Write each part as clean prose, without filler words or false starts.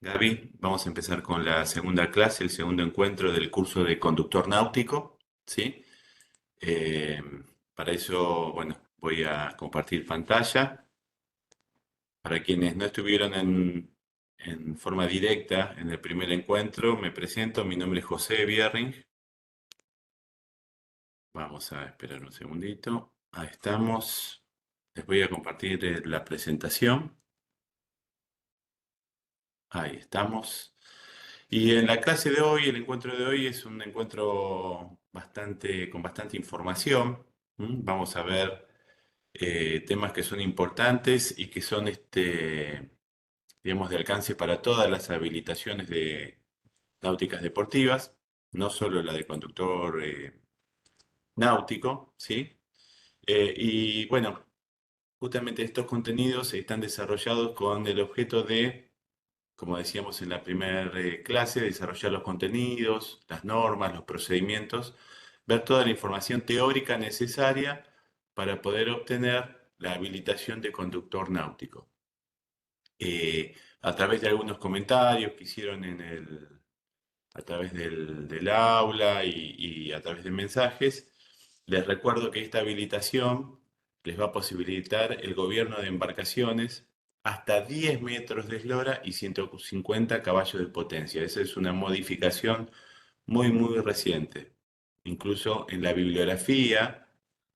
Gaby, vamos a empezar con la segunda clase, el segundo encuentro del curso de conductor náutico, ¿sí? Eh, para eso, bueno, voy a compartir pantalla. Para quienes no estuvieron en forma directa en el primer encuentro, me presento, mi nombre es José Bierring. Vamos a esperar un segundito. Ahí estamos. Les voy a compartir la presentación. Ahí estamos. Y en la clase de hoy, el encuentro de hoy es un encuentro con bastante información. Vamos a ver temas que son importantes y que son, digamos, de alcance para todas las habilitaciones de náuticas deportivas, no solo la de conductor náutico, ¿sí? Y bueno, justamente estos contenidos están desarrollados con el objeto de, como decíamos en la primera clase, desarrollar los contenidos, las normas, los procedimientos, ver toda la información teórica necesaria para poder obtener la habilitación de conductor náutico. A través de algunos comentarios que hicieron a través del aula y a través de mensajes, les recuerdo que esta habilitación les va a posibilitar el gobierno de embarcaciones hasta 10 metros de eslora y 150 caballos de potencia. Esa es una modificación muy reciente. Incluso en la bibliografía,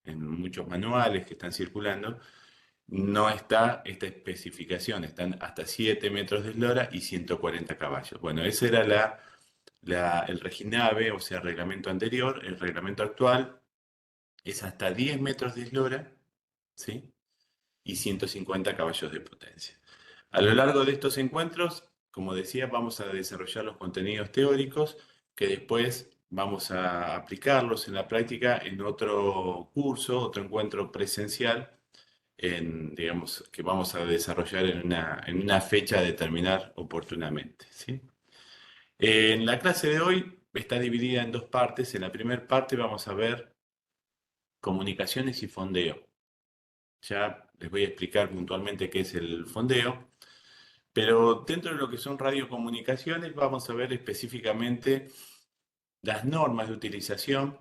en muchos manuales que están circulando, no está esta especificación. Están hasta 7 metros de eslora y 140 caballos. Bueno, ese era el Reginave, o sea, el reglamento anterior. El reglamento actual es hasta 10 metros de eslora, ¿sí? Y 150 caballos de potencia. A lo largo de estos encuentros, como decía, vamos a desarrollar los contenidos teóricos que después vamos a aplicarlos en la práctica en otro curso, otro encuentro presencial, digamos, que vamos a desarrollar en una fecha a determinar oportunamente, ¿sí? En la clase de hoy está dividida en dos partes. En la primera parte vamos a ver comunicaciones y fondeo. Ya les voy a explicar puntualmente qué es el fondeo, pero dentro de lo que son radiocomunicaciones vamos a ver específicamente las normas de utilización,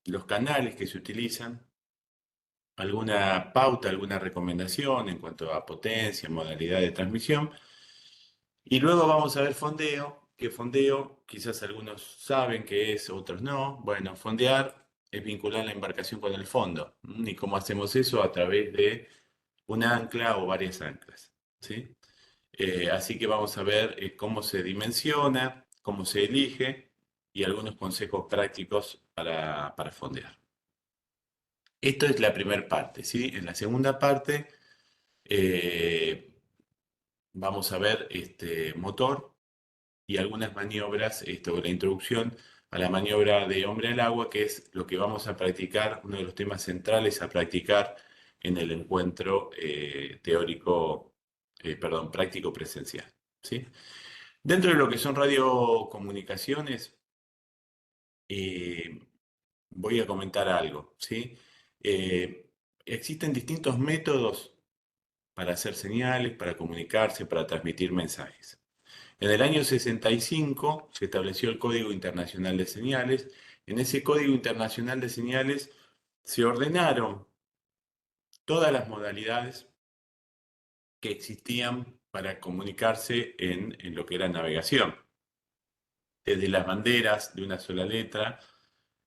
los canales que se utilizan, alguna pauta, alguna recomendación en cuanto a potencia, modalidad de transmisión. Y luego vamos a ver fondeo, que fondeo quizás algunos saben qué es, otros no. Bueno, fondear es vincular la embarcación con el fondo. ¿Y cómo hacemos eso? A través de un ancla o varias anclas, ¿sí? Así que vamos a ver cómo se dimensiona, cómo se elige y algunos consejos prácticos para fondear. Esto es la primera parte, ¿sí? En la segunda parte eh, vamos a ver este motor y algunas maniobras, la introducción a la maniobra de hombre al agua, que es lo que vamos a practicar, uno de los temas centrales a practicar en el encuentro teórico, perdón, práctico presencial, ¿sí? Dentro de lo que son radiocomunicaciones, eh, voy a comentar algo, ¿sí? Eh, Existen distintos métodos para hacer señales, para comunicarse, para transmitir mensajes. En el año 65 se estableció el Código Internacional de Señales. En ese Código Internacional de Señales se ordenaron todas las modalidades que existían para comunicarse en lo que era navegación. Desde las banderas de una sola letra,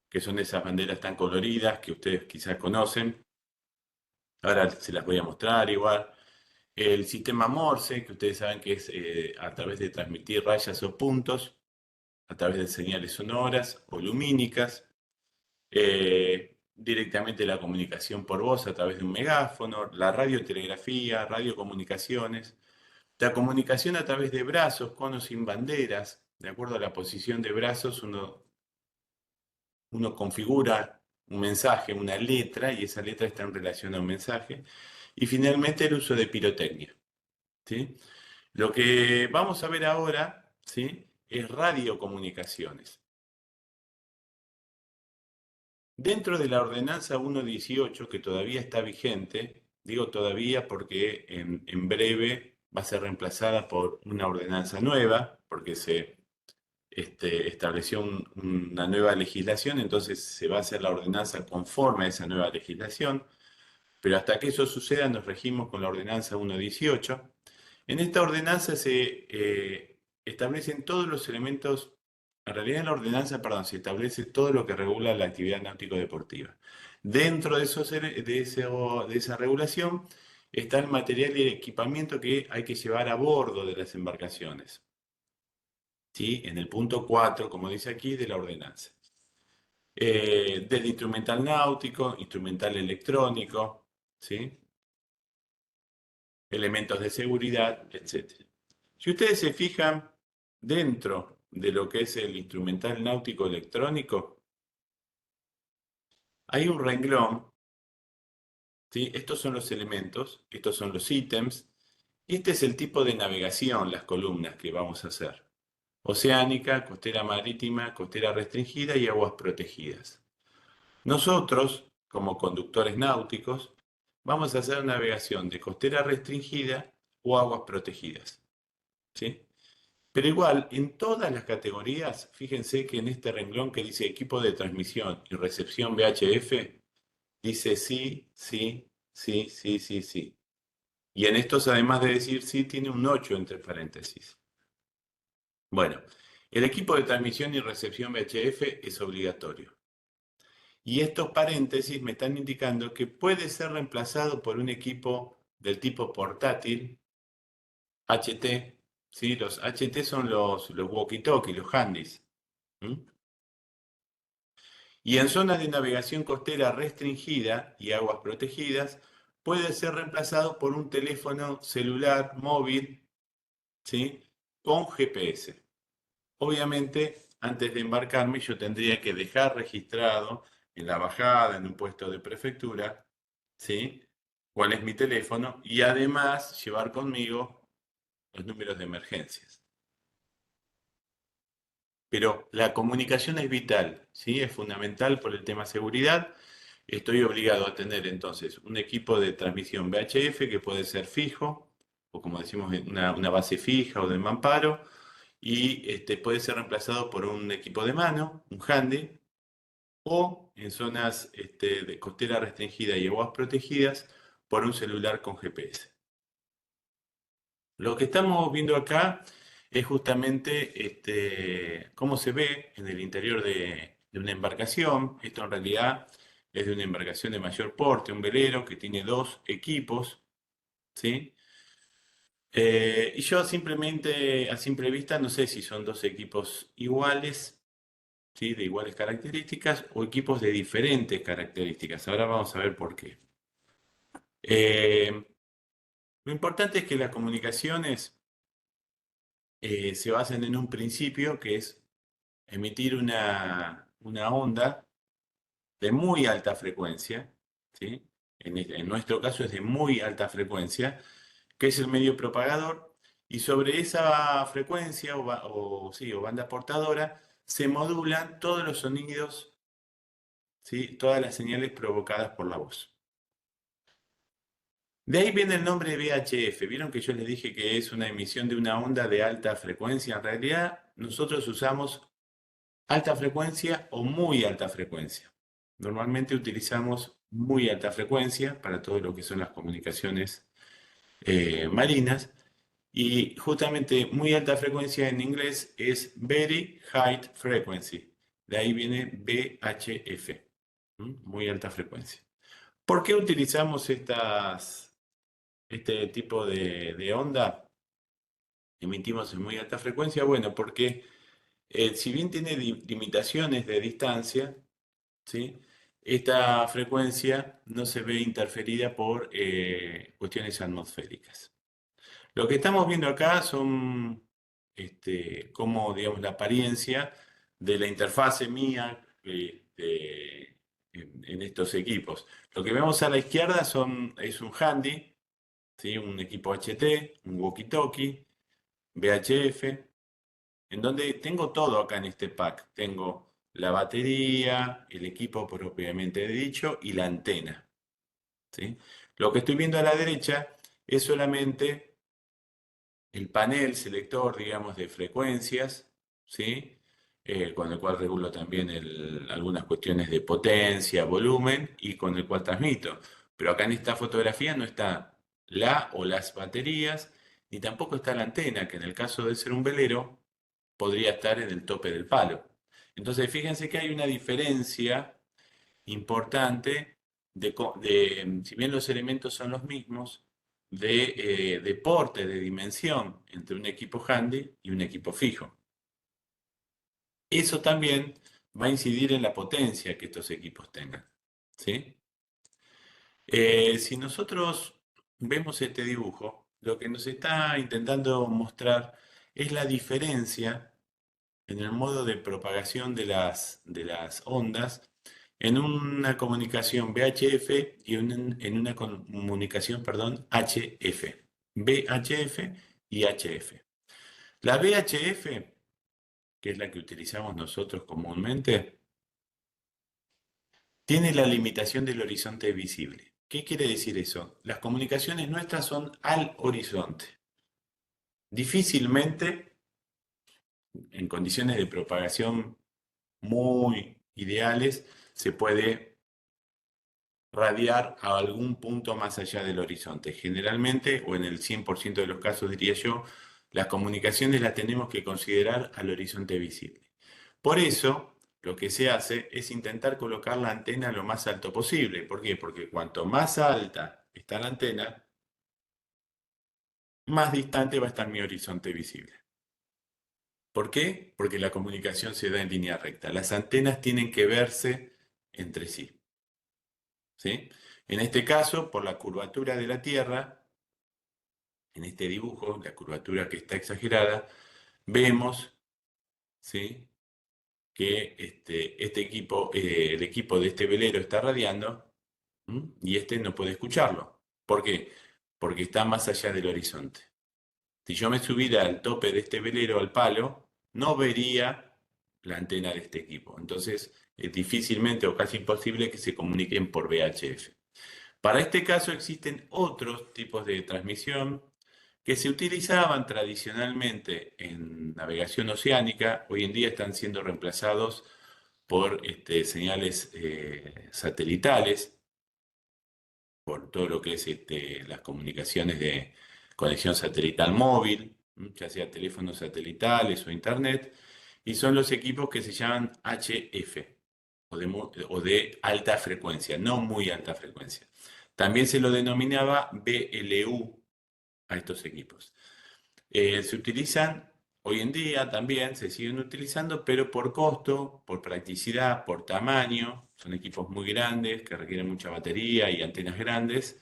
que son esas banderas tan coloridas que ustedes quizás conocen. Ahora se las voy a mostrar igual. El sistema Morse, que ustedes saben que es a través de transmitir rayas o puntos, a través de señales sonoras o lumínicas, directamente la comunicación por voz a través de un megáfono, la radiotelegrafía, radiocomunicaciones, la comunicación a través de brazos con o sin banderas. De acuerdo a la posición de brazos, uno configura un mensaje, una letra, y esa letra está en relación a un mensaje. Y finalmente el uso de pirotecnia, ¿sí? Lo que vamos a ver ahora, ¿sí?, es radiocomunicaciones. Dentro de la ordenanza 118, que todavía está vigente, digo todavía porque en breve va a ser reemplazada por una ordenanza nueva, porque se estableció una nueva legislación, entonces se va a hacer la ordenanza conforme a esa nueva legislación, pero hasta que eso suceda nos regimos con la ordenanza 1.18. En esta ordenanza se establecen todos los elementos, en realidad en la ordenanza, perdón, se establece todo lo que regula la actividad náutico-deportiva. Dentro de, de esa regulación está el material y el equipamiento que hay que llevar a bordo de las embarcaciones, ¿sí? En el punto 4, como dice aquí, de la ordenanza. Desde instrumental náutico, instrumental electrónico, ¿sí? Elementos de seguridad, etcétera. Si ustedes se fijan dentro de lo que es el instrumental náutico electrónico, hay un renglón, ¿sí? Estos son los elementos, estos son los ítems, y este es el tipo de navegación, las columnas que vamos a hacer. Oceánica, costera marítima, costera restringida y aguas protegidas. Nosotros, como conductores náuticos, vamos a hacer navegación de costera restringida o aguas protegidas, ¿sí? Pero igual, en todas las categorías, fíjense que en este renglón que dice equipo de transmisión y recepción VHF, dice sí, sí, sí, sí, sí, sí. Y en estos, además de decir sí, tiene un 8 entre paréntesis. Bueno, el equipo de transmisión y recepción VHF es obligatorio. Y estos paréntesis me están indicando que puede ser reemplazado por un equipo del tipo portátil, HT, ¿sí? Los HT son los walkie-talkie, los handys. ¿Mm? Y en zonas de navegación costera restringida y aguas protegidas, puede ser reemplazado por un teléfono celular móvil, ¿sí? Con GPS. Obviamente, antes de embarcarme, yo tendría que dejar registrado en la bajada, en un puesto de prefectura, ¿sí? Cuál es mi teléfono y además llevar conmigo los números de emergencias. Pero la comunicación es vital, ¿sí? Es fundamental por el tema seguridad. Estoy obligado a tener entonces un equipo de transmisión VHF que puede ser fijo, o como decimos, una base fija o de mamparo, y puede ser reemplazado por un equipo de mano, un handy, o en zonas de costera restringida y aguas protegidas, por un celular con GPS. Lo que estamos viendo acá es justamente cómo se ve en el interior de una embarcación. Esto en realidad es de una embarcación de mayor porte, un velero que tiene dos equipos, ¿sí? Y yo simplemente, a simple vista, no sé si son dos equipos iguales, ¿sí? De iguales características o equipos de diferentes características. Ahora vamos a ver por qué. Eh, lo importante es que las comunicaciones se basan en un principio que es emitir una onda de muy alta frecuencia, ¿sí? En nuestro caso es de muy alta frecuencia, que es el medio propagador, y sobre esa frecuencia sí, o banda portadora se modulan todos los sonidos, ¿sí? Todas las señales provocadas por la voz. De ahí viene el nombre VHF. Vieron que yo les dije que es una emisión de una onda de alta frecuencia. En realidad, nosotros usamos alta frecuencia o muy alta frecuencia. Normalmente utilizamos muy alta frecuencia para todo lo que son las comunicaciones marinas y justamente muy alta frecuencia en inglés es Very High Frequency. De ahí viene VHF, muy alta frecuencia. ¿Por qué utilizamos este tipo de onda? Emitimos en muy alta frecuencia. Bueno, porque si bien tiene limitaciones de distancia, ¿sí? Esta frecuencia no se ve interferida por cuestiones atmosféricas. Lo que estamos viendo acá son como, digamos, la apariencia de la interfase mía en estos equipos. Lo que vemos a la izquierda es un handy, ¿sí? Un equipo HT, un walkie-talkie, VHF, en donde tengo todo acá en este pack. Tengo la batería, el equipo propiamente dicho y la antena, ¿sí? Lo que estoy viendo a la derecha es solamente el panel selector, digamos, de frecuencias, ¿sí? Con el cual regulo también algunas cuestiones de potencia, volumen y con el cual transmito. Pero acá en esta fotografía no está la o las baterías, ni tampoco está la antena, que en el caso de ser un velero podría estar en el tope del palo. Entonces, fíjense que hay una diferencia importante si bien los elementos son los mismos, de porte, de dimensión entre un equipo handy y un equipo fijo. Eso también va a incidir en la potencia que estos equipos tengan, ¿sí? Si nosotros vemos este dibujo, lo que nos está intentando mostrar es la diferencia en el modo de propagación de las ondas en una comunicación VHF y en una comunicación, perdón, HF. VHF y HF. La VHF, que es la que utilizamos nosotros comúnmente, tiene la limitación del horizonte visible. ¿Qué quiere decir eso? Las comunicaciones nuestras son al horizonte. Difícilmente, en condiciones de propagación muy ideales, se puede radiar a algún punto más allá del horizonte. Generalmente, o en el 100% de los casos diría yo, las comunicaciones las tenemos que considerar al horizonte visible. Por eso, lo que se hace es intentar colocar la antena lo más alto posible. ¿Por qué? Porque cuanto más alta está la antena, más distante va a estar mi horizonte visible. ¿Por qué? Porque la comunicación se da en línea recta. Las antenas tienen que verse entre sí. ¿Sí? En este caso, por la curvatura de la Tierra, en este dibujo, la curvatura que está exagerada, vemos, ¿sí?, que este equipo, el equipo de este velero está radiando, ¿m? Y este no puede escucharlo. ¿Por qué? Porque está más allá del horizonte. Si yo me subiera al tope de este velero, al palo, no vería la antena de este equipo. Entonces, es difícilmente o casi imposible que se comuniquen por VHF. Para este caso existen otros tipos de transmisión que se utilizaban tradicionalmente en navegación oceánica, hoy en día están siendo reemplazados por señales satelitales, por todo lo que es las comunicaciones de conexión satelital móvil, ya sea teléfonos satelitales o internet, y son los equipos que se llaman HF o de alta frecuencia, no muy alta frecuencia. También se lo denominaba BLU a estos equipos. Se utilizan hoy en día también, se siguen utilizando, pero por costo, por practicidad, por tamaño, son equipos muy grandes que requieren mucha batería y antenas grandes,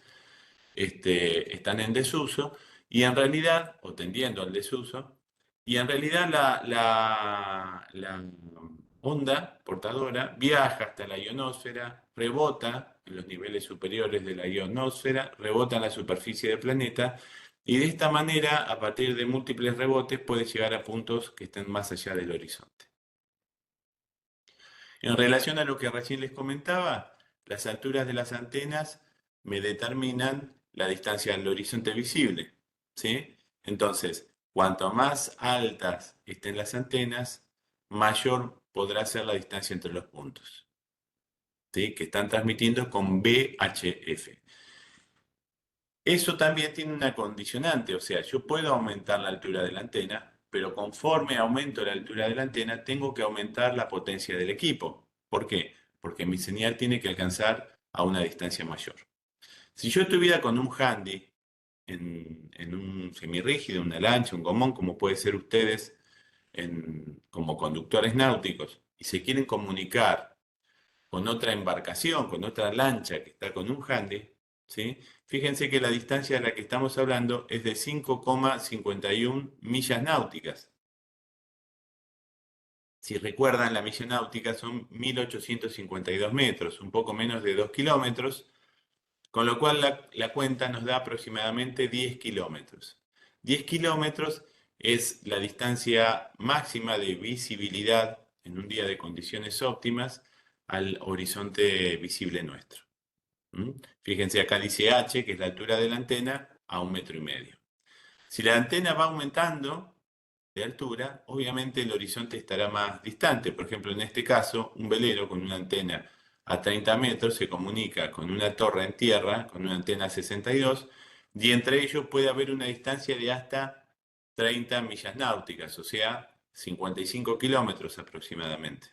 están en desuso y en realidad, o tendiendo al desuso, y en realidad la onda portadora viaja hasta la ionosfera, rebota en los niveles superiores de la ionosfera, rebota en la superficie del planeta y de esta manera, a partir de múltiples rebotes, puede llegar a puntos que estén más allá del horizonte. En relación a lo que recién les comentaba, las alturas de las antenas me determinan la distancia al horizonte visible, ¿sí? Entonces, cuanto más altas estén las antenas, mayor podrá ser la distancia entre los puntos, ¿sí?, que están transmitiendo con VHF. Eso también tiene una condicionante, o sea, yo puedo aumentar la altura de la antena, pero conforme aumento la altura de la antena, tengo que aumentar la potencia del equipo. ¿Por qué? Porque mi señal tiene que alcanzar a una distancia mayor. Si yo estuviera con un handy en un semirrígido, una lancha, un gomón, como puede ser ustedes como conductores náuticos, y se quieren comunicar con otra embarcación, con otra lancha que está con un handy, ¿sí? Fíjense que la distancia de la que estamos hablando es de 5,51 millas náuticas. Si recuerdan, la milla náutica son 1852 metros, un poco menos de 2 kilómetros, con lo cual la cuenta nos da aproximadamente 10 kilómetros. 10 kilómetros es la distancia máxima de visibilidad en un día de condiciones óptimas al horizonte visible nuestro. ¿Mm? Fíjense, acá dice H, que es la altura de la antena, a 1,5 metros. Si la antena va aumentando de altura, obviamente el horizonte estará más distante. Por ejemplo, en este caso, un velero con una antena a 30 metros se comunica con una torre en tierra, con una antena 62, y entre ellos puede haber una distancia de hasta 30 millas náuticas, o sea, 55 kilómetros aproximadamente.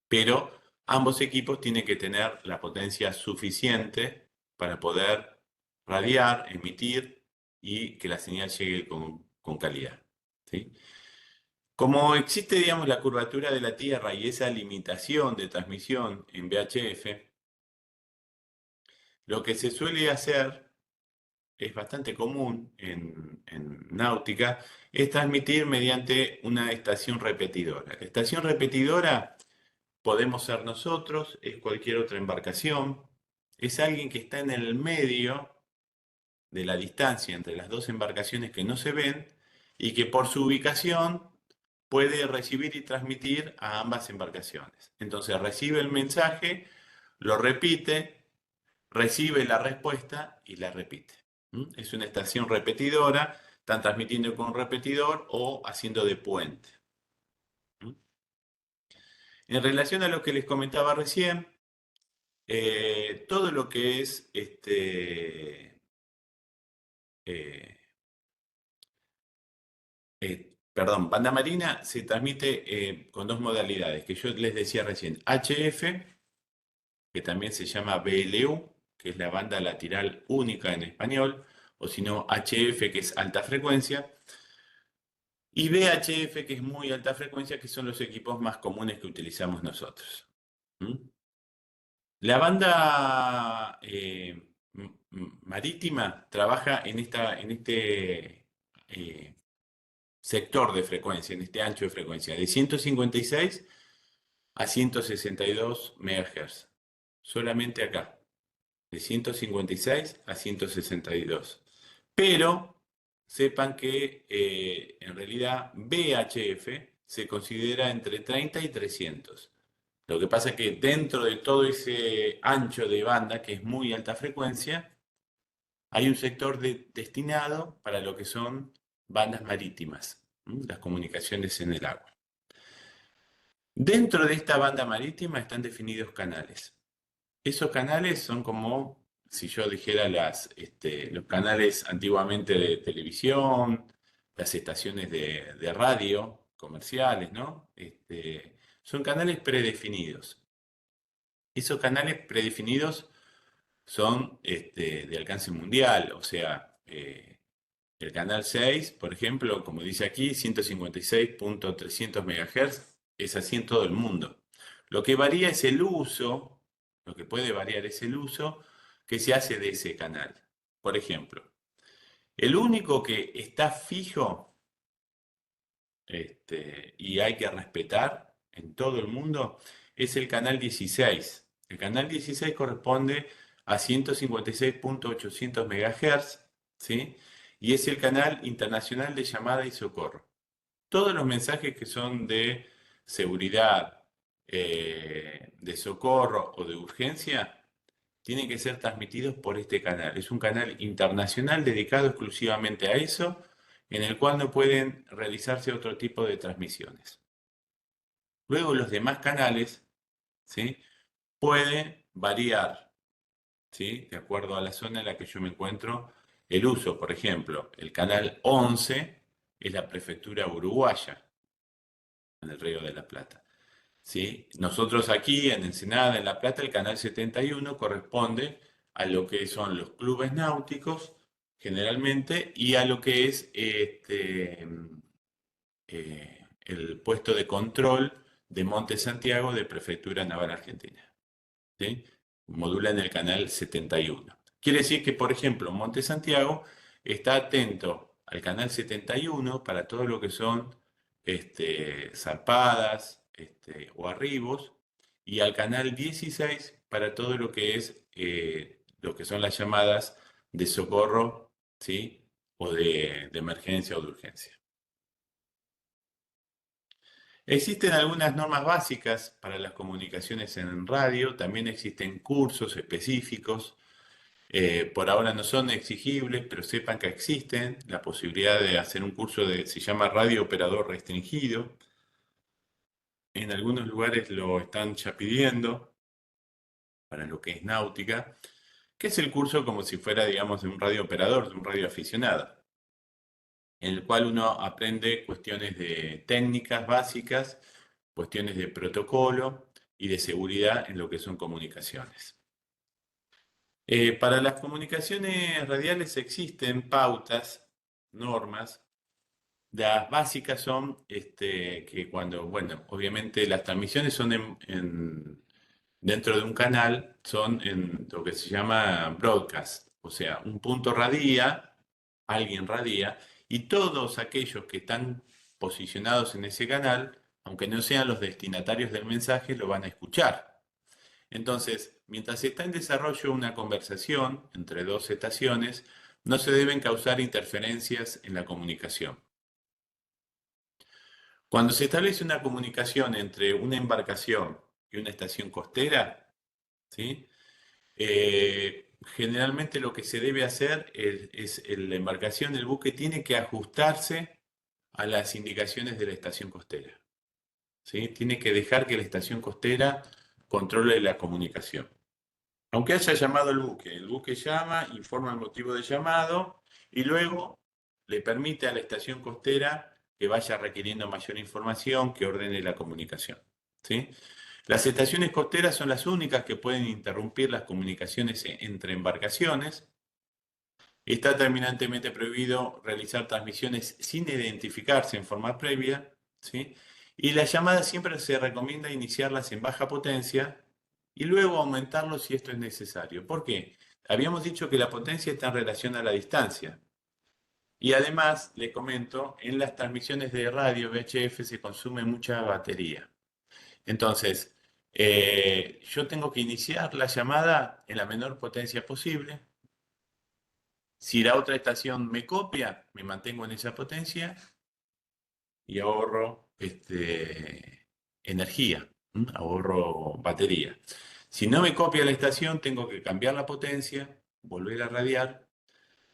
Pero ambos equipos tienen que tener la potencia suficiente para poder radiar, emitir y que la señal llegue con calidad. ¿Sí? Como existe, digamos, la curvatura de la Tierra y esa limitación de transmisión en VHF, lo que se suele hacer, es bastante común en náutica, es transmitir mediante una estación repetidora. La estación repetidora podemos ser nosotros, es cualquier otra embarcación, es alguien que está en el medio de la distancia entre las dos embarcaciones que no se ven y que por su ubicación puede recibir y transmitir a ambas embarcaciones. Entonces recibe el mensaje, lo repite, recibe la respuesta y la repite. Es una estación repetidora, están transmitiendo con un repetidor o haciendo de puente. En relación a lo que les comentaba recién, todo lo que es eh, perdón, banda marina se transmite con dos modalidades, que yo les decía recién, HF, que también se llama BLU, que es la banda lateral única en español, o si no, HF, que es alta frecuencia, y VHF, que es muy alta frecuencia, que son los equipos más comunes que utilizamos nosotros. ¿Mm? La banda marítima trabaja en este sector de frecuencia, en este ancho de frecuencia, de 156 a 162 MHz. Solamente acá, de 156 a 162. Pero sepan que en realidad VHF se considera entre 30 y 300. Lo que pasa es que dentro de todo ese ancho de banda, que es muy alta frecuencia, hay un sector destinado para lo que son bandas marítimas, las comunicaciones en el agua. Dentro de esta banda marítima están definidos canales. Esos canales son como, si yo dijera, los canales antiguamente de televisión, las estaciones de radio comerciales, ¿no? Son canales predefinidos. Esos canales predefinidos son de alcance mundial, o sea, el canal 6, por ejemplo, como dice aquí, 156.300 MHz, es así en todo el mundo. Lo que varía es el uso, lo que puede variar es el uso que se hace de ese canal. Por ejemplo, el único que está fijo y hay que respetar en todo el mundo es el canal 16. El canal 16 corresponde a 156.800 MHz, ¿sí? Y es el canal internacional de llamada y socorro. Todos los mensajes que son de seguridad, de socorro o de urgencia tienen que ser transmitidos por este canal. Es un canal internacional dedicado exclusivamente a eso, en el cual no pueden realizarse otro tipo de transmisiones. Luego los demás canales, ¿sí? Puede variar, ¿sí? De acuerdo a la zona en la que yo me encuentro, el uso. Por ejemplo, el canal 11 es la prefectura uruguaya, en el Río de la Plata. ¿Sí? Nosotros aquí en Ensenada, en La Plata, el canal 71 corresponde a lo que son los clubes náuticos, generalmente, y a lo que es el puesto de control de Monte Santiago de Prefectura Naval Argentina. ¿Sí? Modula en el canal 71. Quiere decir que, por ejemplo, Monte Santiago está atento al canal 71 para todo lo que son zarpadas o arribos, y al canal 16 para todo lo que son las llamadas de socorro, ¿sí? O de emergencia o de urgencia. Existen algunas normas básicas para las comunicaciones en radio, también existen cursos específicos. Por ahora no son exigibles, pero sepan que existen la posibilidad de hacer un curso se llama radio operador restringido. En algunos lugares lo están ya pidiendo para lo que es náutica, que es el curso como si fuera, digamos, de un radio operador, de un radio aficionado, en el cual uno aprende cuestiones de técnicas básicas, cuestiones de protocolo y de seguridad en lo que son comunicaciones. Para las comunicaciones radiales existen pautas, normas. Las básicas son que cuando, bueno, obviamente las transmisiones son dentro de un canal, son en lo que se llama broadcast, o sea, un punto radia, alguien radia, y todos aquellos que están posicionados en ese canal, aunque no sean los destinatarios del mensaje, lo van a escuchar. Entonces, mientras está en desarrollo una conversación entre dos estaciones, no se deben causar interferencias en la comunicación. Cuando se establece una comunicación entre una embarcación y una estación costera, ¿sí? Generalmente lo que se debe hacer la embarcación, el buque, tiene que ajustarse a las indicaciones de la estación costera, ¿sí? Tiene que dejar que la estación costera controle la comunicación. Aunque haya llamado el buque llama, informa el motivo de llamado y luego le permite a la estación costera que vaya requiriendo mayor información, que ordene la comunicación, ¿sí? Las estaciones costeras son las únicas que pueden interrumpir las comunicaciones entre embarcaciones. Está terminantemente prohibido realizar transmisiones sin identificarse en forma previa, ¿sí? Y las llamadas siempre se recomienda iniciarlas en baja potencia y luego aumentarlo si esto es necesario. ¿Por qué? Habíamos dicho que la potencia está en relación a la distancia. Y además, le comento, en las transmisiones de radio VHF se consume mucha batería. Entonces, yo tengo que iniciar la llamada en la menor potencia posible. Si la otra estación me copia, me mantengo en esa potencia y ahorro energía, ahorro batería. Si no me copia la estación, tengo que cambiar la potencia, volver a radiar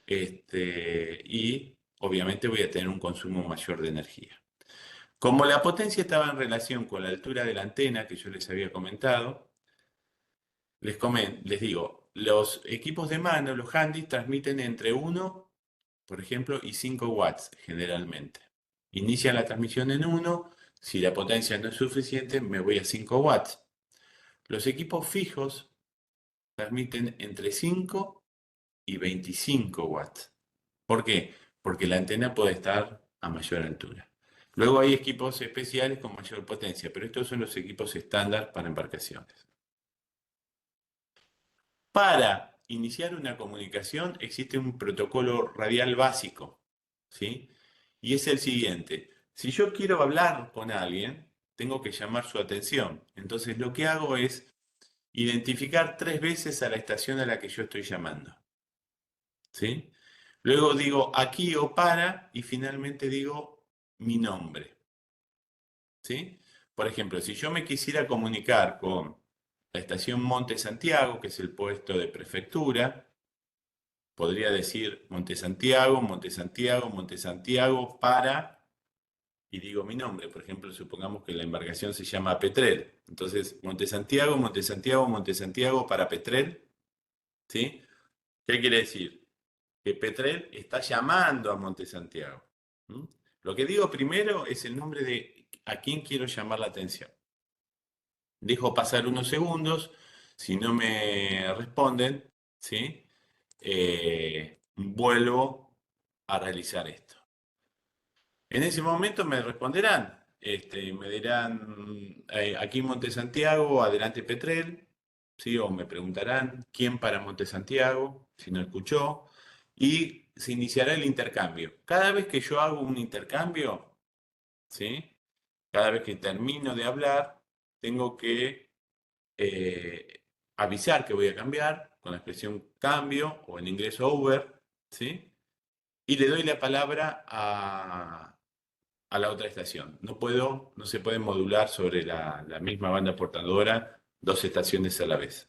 y obviamente voy a tener un consumo mayor de energía. Como la potencia estaba en relación con la altura de la antena que yo les había comentado, les digo, los equipos de mano, los handys, transmiten entre 1, por ejemplo, y 5 watts generalmente. Inician la transmisión en 1, si la potencia no es suficiente, me voy a 5 watts. Los equipos fijos transmiten entre 5 y 25 watts. ¿Por qué? Porque la antena puede estar a mayor altura. Luego hay equipos especiales con mayor potencia, pero estos son los equipos estándar para embarcaciones. Para iniciar una comunicación existe un protocolo radial básico, ¿sí? Y es el siguiente. Si yo quiero hablar con alguien, tengo que llamar su atención. Entonces lo que hago es identificar 3 veces a la estación a la que yo estoy llamando, ¿sí? Luego digo aquí o para y finalmente digo mi nombre, ¿sí? Por ejemplo, si yo me quisiera comunicar con la estación Monte Santiago, que es el puesto de prefectura, podría decir Monte Santiago, Monte Santiago, Monte Santiago para, y digo mi nombre. Por ejemplo, supongamos que la embarcación se llama Petrel. Entonces, Monte Santiago, Monte Santiago, Monte Santiago para Petrel, ¿sí? ¿Qué quiere decir? Que Petrel está llamando a Monte Santiago. ¿Mm? Lo que digo primero es el nombre de a quién quiero llamar la atención. Dejo pasar unos segundos, si no me responden, ¿sí? Vuelvo a realizar esto. En ese momento me responderán, me dirán, aquí Monte Santiago, adelante Petrel, ¿sí? O me preguntarán, ¿quién para Monte Santiago? Si no escuchó, y se iniciará el intercambio. Cada vez que yo hago un intercambio, ¿sí? Cada vez que termino de hablar, tengo que eh, avisar que voy a cambiar con la expresión cambio o en inglés over, ¿sí? Y le doy la palabra a la otra estación. No se puede modular sobre la misma banda portadora dos estaciones a la vez,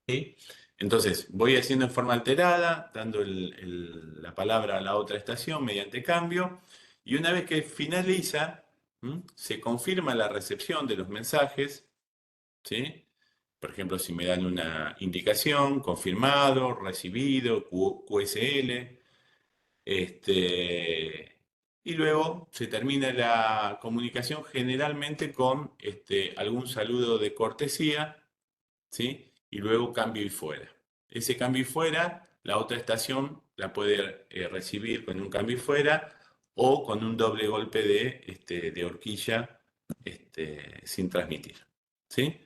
¿sí? Entonces, voy haciendo en forma alterada, dando la palabra a la otra estación mediante cambio, y una vez que finaliza, se confirma la recepción de los mensajes, ¿sí? Por ejemplo, si me dan una indicación, confirmado, recibido, QSL, y luego se termina la comunicación generalmente con algún saludo de cortesía, ¿sí? Y luego cambio y fuera. Ese cambio y fuera, la otra estación la puede recibir con un cambio y fuera o con un doble golpe de horquilla sin transmitir, ¿sí?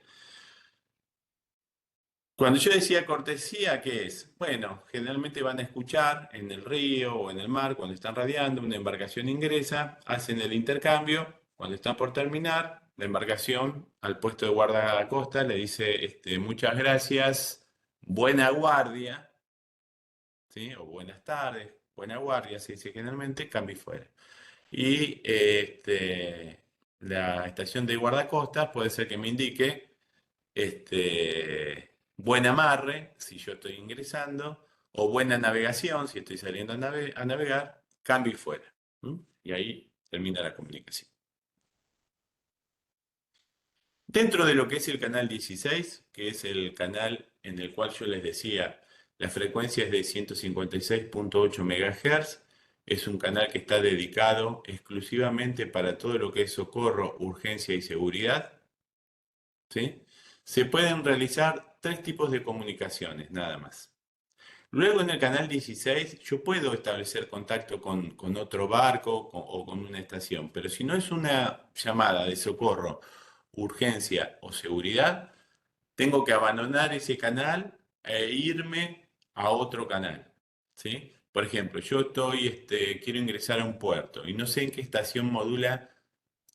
Cuando yo decía cortesía, ¿qué es? Bueno, generalmente van a escuchar en el río o en el mar, cuando están radiando, una embarcación ingresa, hacen el intercambio, cuando están por terminar, la embarcación al puesto de guardacosta le dice muchas gracias, buena guardia, ¿sí? O buenas tardes, buena guardia, se dice generalmente, cambio y fuera. Y la estación de guardacostas puede ser que me indique buen amarre, si yo estoy ingresando, o buena navegación, si estoy saliendo a navegar, cambio y fuera. ¿Mm? Y ahí termina la comunicación. Dentro de lo que es el canal 16, que es el canal en el cual yo les decía, la frecuencia es de 156.8 MHz, es un canal que está dedicado exclusivamente para todo lo que es socorro, urgencia y seguridad, ¿sí? Se pueden realizar tres tipos de comunicaciones, nada más. Luego en el canal 16 yo puedo establecer contacto con otro barco o con una estación, pero si no es una llamada de socorro, urgencia o seguridad, tengo que abandonar ese canal e irme a otro canal, ¿sí? Por ejemplo, yo quiero ingresar a un puerto y no sé en qué estación modula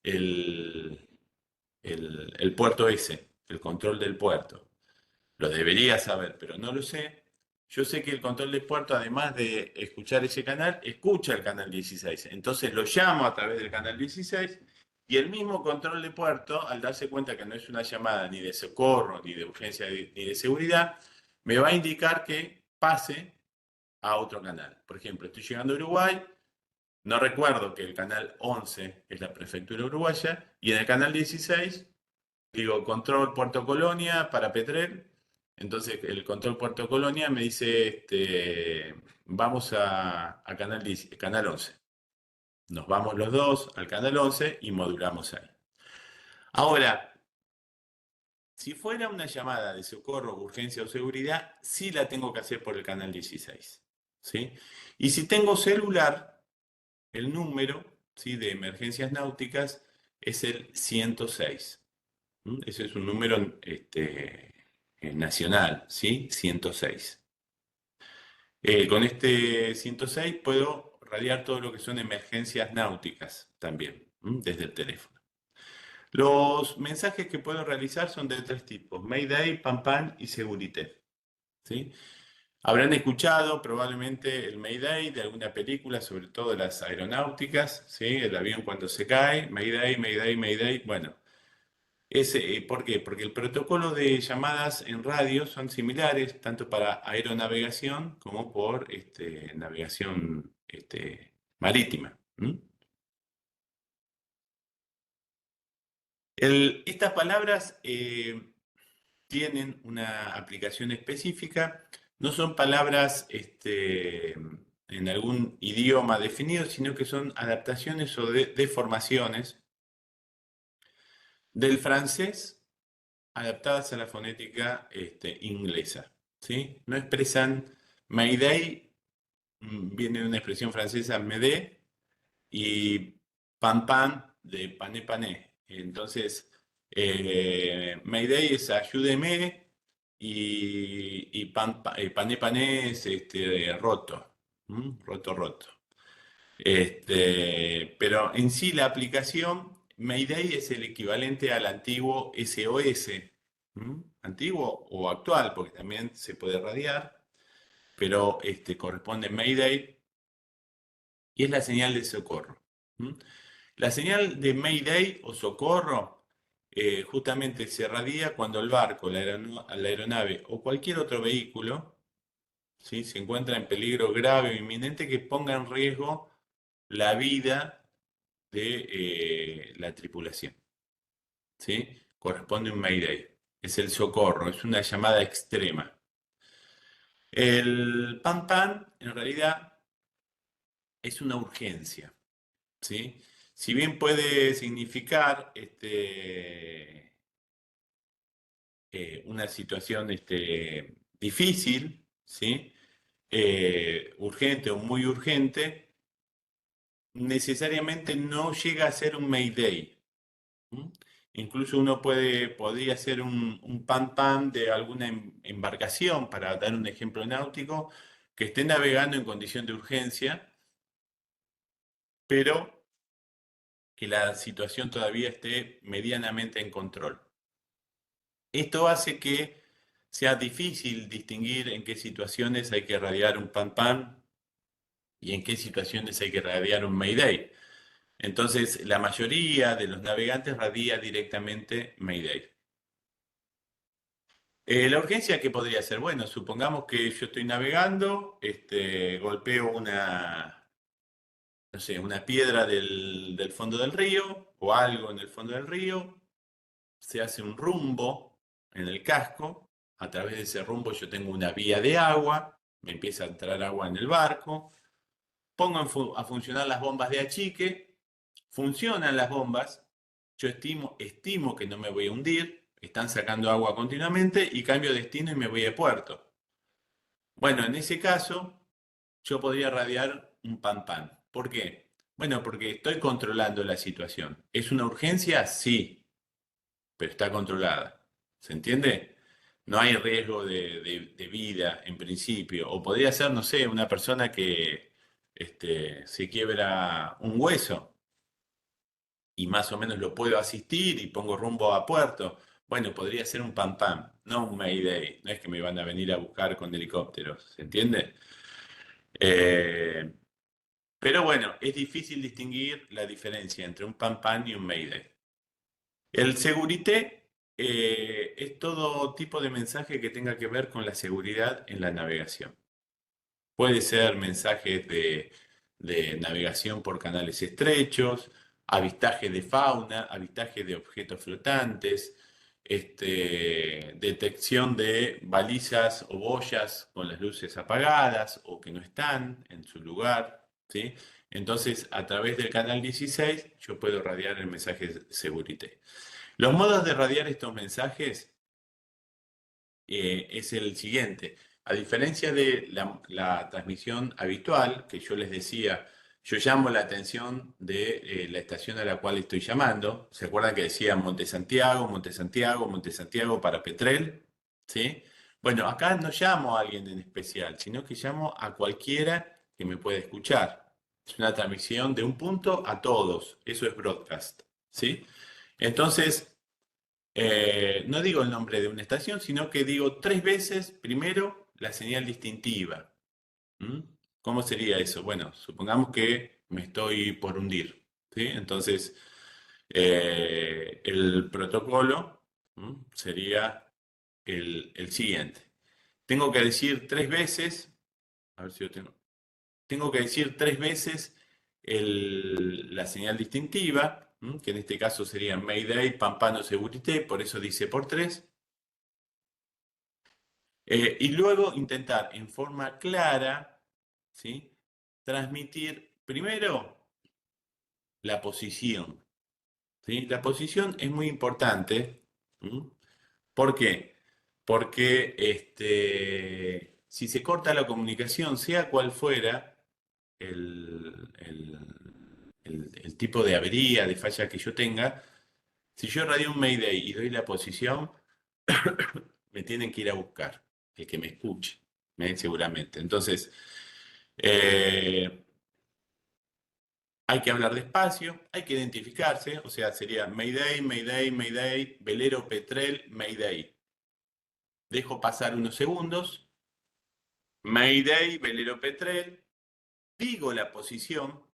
el, el puerto ese, el control del puerto. Lo debería saber, pero no lo sé. Yo sé que el control del puerto, además de escuchar ese canal, escucha el canal 16. Entonces lo llamo a través del canal 16 y el mismo control de puerto, al darse cuenta que no es una llamada ni de socorro, ni de urgencia, ni de seguridad, me va a indicar que pase a otro canal. Por ejemplo, estoy llegando a Uruguay, no recuerdo que el canal 11 es la prefectura uruguaya y en el canal 16 digo, control Puerto Colonia para Petrel. Entonces el control Puerto Colonia me dice, vamos a canal, canal 11. Nos vamos los dos al canal 11 y modulamos ahí. Ahora, si fuera una llamada de socorro, urgencia o seguridad, sí la tengo que hacer por el canal 16. ¿Sí? Y si tengo celular, el número, ¿sí?, de emergencias náuticas es el 106. Ese es un número nacional, ¿sí? 106. Con este 106 puedo radiar todo lo que son emergencias náuticas también, desde el teléfono. Los mensajes que puedo realizar son de tres tipos: Mayday, Pan y Segurité, ¿sí? Habrán escuchado probablemente el Mayday de alguna película, sobre todo las aeronáuticas, ¿sí? El avión cuando se cae, Mayday, Mayday, Mayday. Bueno, ¿por qué? Porque el protocolo de llamadas en radio son similares, tanto para aeronavegación como por navegación marítima. Estas palabras tienen una aplicación específica, no son palabras en algún idioma definido, sino que son adaptaciones o deformaciones del francés adaptadas a la fonética inglesa, ¿sí? No expresan Mayday, viene de una expresión francesa Médée, y pan pan de pané pané. Entonces, Mayday es ayúdeme y pané pané es roto, roto, roto. Pero en sí la aplicación Mayday es el equivalente al antiguo SOS, antiguo o actual, porque también se puede radiar, pero corresponde Mayday y es la señal de socorro. La señal de Mayday o socorro justamente se radia cuando el barco, la aeronave o cualquier otro vehículo, ¿sí?, se encuentra en peligro grave o inminente que ponga en riesgo la vida de la tripulación, ¿sí? Corresponde un Mayday. Es el socorro, es una llamada extrema. El pan pan en realidad es una urgencia, ¿sí? Si bien puede significar una situación difícil, ¿sí? Urgente o muy urgente, necesariamente no llega a ser un Mayday. ¿Mm? Incluso uno podría hacer un pan-pan de alguna embarcación, para dar un ejemplo náutico, que esté navegando en condición de urgencia, pero que la situación todavía esté medianamente en control. Esto hace que sea difícil distinguir en qué situaciones hay que radiar un pan-pan y en qué situaciones hay que radiar un Mayday. Entonces, la mayoría de los navegantes radia directamente Mayday. La urgencia, ¿qué podría ser? Bueno, supongamos que yo estoy navegando, golpeo no sé, una piedra del fondo del río o algo en el fondo del río, se hace un rumbo en el casco, a través de ese rumbo yo tengo una vía de agua, me empieza a entrar agua en el barco, pongo a funcionar las bombas de achique, funcionan las bombas, yo estimo que no me voy a hundir, están sacando agua continuamente y cambio destino y me voy a puerto. Bueno, en ese caso yo podría radiar un pan pan. ¿Por qué? Bueno, porque estoy controlando la situación. ¿Es una urgencia? Sí, pero está controlada. ¿Se entiende? No hay riesgo de vida en principio. O podría ser, no sé, una persona que se quiebra un hueso y más o menos lo puedo asistir y pongo rumbo a puerto. Bueno, podría ser un pam pam, no un Mayday. No es que me van a venir a buscar con helicópteros, ¿se entiende? Eh, pero bueno, es difícil distinguir la diferencia entre un pam pam y un Mayday. El segurité es todo tipo de mensaje que tenga que ver con la seguridad en la navegación. Puede ser mensajes de navegación por canales estrechos, avistaje de fauna, avistaje de objetos flotantes, detección de balizas o boyas con las luces apagadas o que no están en su lugar, ¿sí? Entonces, a través del canal 16, yo puedo radiar el mensaje Segurité. Los modos de radiar estos mensajes es el siguiente. A diferencia de la transmisión habitual, que yo les decía, yo llamo la atención de la estación a la cual estoy llamando. ¿Se acuerdan que decía Monte Santiago, Monte Santiago, Monte Santiago para Petrel? ¿Sí? Bueno, acá no llamo a alguien en especial, sino que llamo a cualquiera que me pueda escuchar. Es una transmisión de un punto a todos. Eso es broadcast. ¿Sí? Entonces, no digo el nombre de una estación, sino que digo 3 veces primero la señal distintiva. ¿Mm? ¿Cómo sería eso? Bueno, supongamos que me estoy por hundir, ¿sí? Entonces, el protocolo, sería el siguiente. Tengo que decir 3 veces, a ver si yo tengo que decir 3 veces la señal distintiva, que en este caso sería Mayday, Pampano Segurité, por eso dice por 3. Y luego intentar en forma clara, ¿sí?, transmitir primero la posición, ¿sí? La posición es muy importante. ¿Mm? ¿Por qué? Porque si se corta la comunicación, sea cual fuera el tipo de avería, de falla que yo tenga, si yo radio un Mayday y doy la posición, me tienen que ir a buscar, el que me escuche, seguramente. Entonces, eh, hay que hablar despacio, hay que identificarse, o sea, sería Mayday, Mayday, Mayday, velero Petrel, Mayday. Dejo pasar unos segundos, Mayday, velero Petrel, digo la posición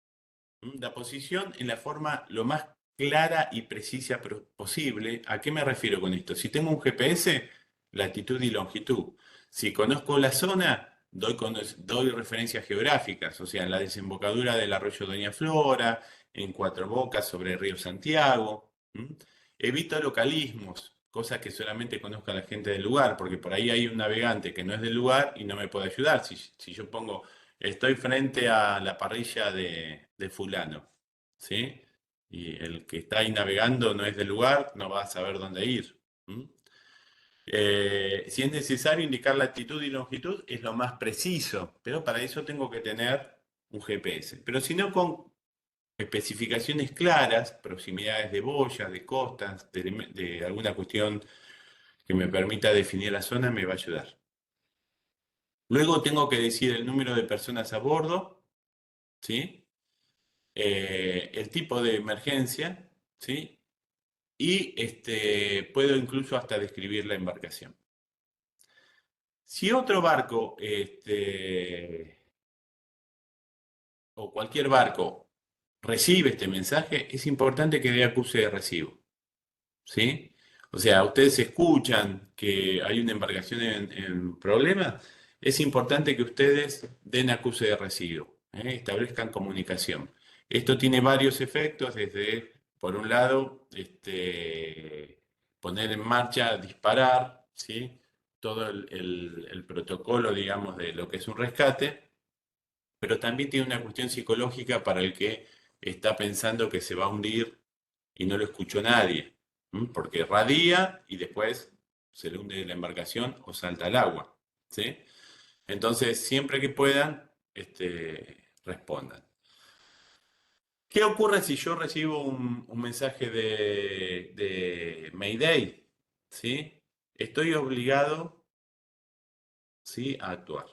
en la forma lo más clara y precisa posible. ¿A qué me refiero con esto? Si tengo un GPS, latitud y longitud. Si conozco la zona, doy referencias geográficas, o sea, en la desembocadura del arroyo Doña Flora, en Cuatro Bocas sobre el río Santiago. ¿M? Evito localismos, cosas que solamente conozca la gente del lugar, porque por ahí hay un navegante que no es del lugar y no me puede ayudar. Si yo pongo, estoy frente a la parrilla de fulano, ¿sí? Y el que está ahí navegando no es del lugar, no va a saber dónde ir. ¿M? Si es necesario indicar latitud y longitud, es lo más preciso, pero para eso tengo que tener un GPS. Pero si no, con especificaciones claras, proximidades de boyas, de costas, de alguna cuestión que me permita definir la zona, me va a ayudar. Luego tengo que decir el número de personas a bordo, ¿sí? El tipo de emergencia, ¿sí? Y puedo incluso hasta describir la embarcación. Si otro barco, o cualquier barco recibe este mensaje, es importante que dé acuse de recibo, ¿sí? O sea, ustedes escuchan que hay una embarcación en problemas, es importante que ustedes den acuse de recibo, establezcan comunicación. Esto tiene varios efectos, desde, por un lado, poner en marcha, disparar, ¿sí? Todo el protocolo, digamos, de lo que es un rescate, pero también tiene una cuestión psicológica para el que está pensando que se va a hundir y no lo escuchó nadie, porque radia y después se le hunde la embarcación o salta al agua, ¿sí? Entonces, siempre que puedan, respondan. ¿Qué ocurre si yo recibo un mensaje de Mayday? ¿Sí? Estoy obligado, ¿sí?, a actuar.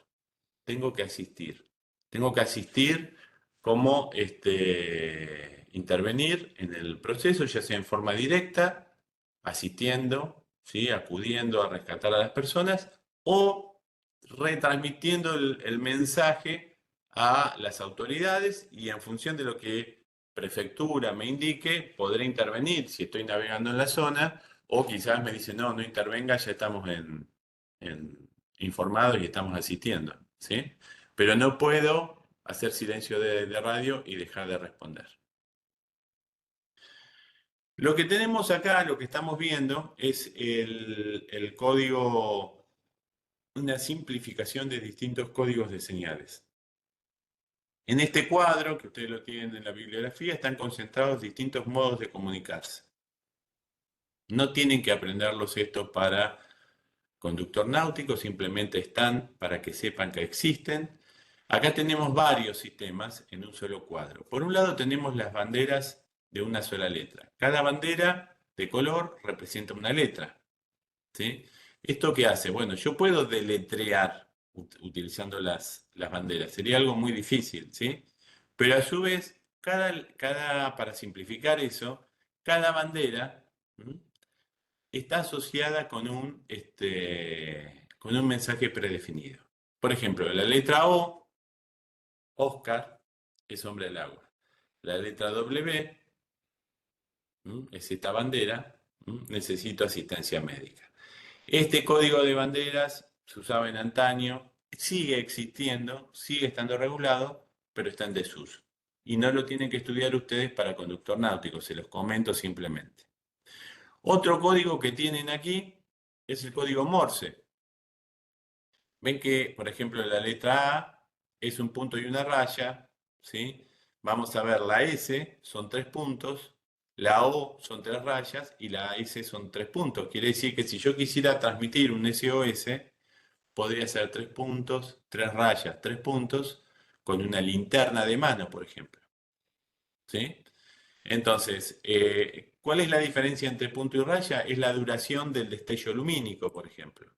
Tengo que asistir. Tengo que asistir como intervenir en el proceso, ya sea en forma directa, asistiendo, ¿sí? Acudiendo a rescatar a las personas, o retransmitiendo el mensaje a las autoridades y en función de lo que prefectura me indique, podré intervenir si estoy navegando en la zona, o quizás me dice, no, no intervenga, ya estamos informados y estamos asistiendo, ¿sí? Pero no puedo hacer silencio de radio y dejar de responder. Lo que tenemos acá, lo que estamos viendo, es el código, una simplificación de distintos códigos de señales. En este cuadro, que ustedes lo tienen en la bibliografía, están concentrados distintos modos de comunicarse. No tienen que aprenderlos esto para conductor náutico, simplemente están para que sepan que existen. Acá tenemos varios sistemas en un solo cuadro. Por un lado tenemos las banderas de una sola letra. Cada bandera de color representa una letra, ¿sí? ¿Esto qué hace? Bueno, yo puedo deletrear utilizando las banderas. Sería algo muy difícil, ¿sí? Pero a su vez, para simplificar eso, cada bandera, ¿m?, está asociada con un mensaje predefinido. Por ejemplo, la letra O, Oscar, es hombre del agua. La letra W, es esta bandera, necesito asistencia médica. Este código de banderas se usaba en antaño, sigue existiendo, sigue estando regulado, pero está en desuso. Y no lo tienen que estudiar ustedes para conductor náutico, se los comento simplemente. Otro código que tienen aquí es el código Morse. Ven que, por ejemplo, la letra A es un punto y una raya, ¿sí? Vamos a ver, la S son 3 puntos, la O son 3 rayas y la S son 3 puntos. Quiere decir que si yo quisiera transmitir un SOS, podría ser 3 puntos, 3 rayas, 3 puntos, con una linterna de mano, por ejemplo, ¿sí? Entonces, ¿cuál es la diferencia entre punto y raya? Es la duración del destello lumínico, por ejemplo,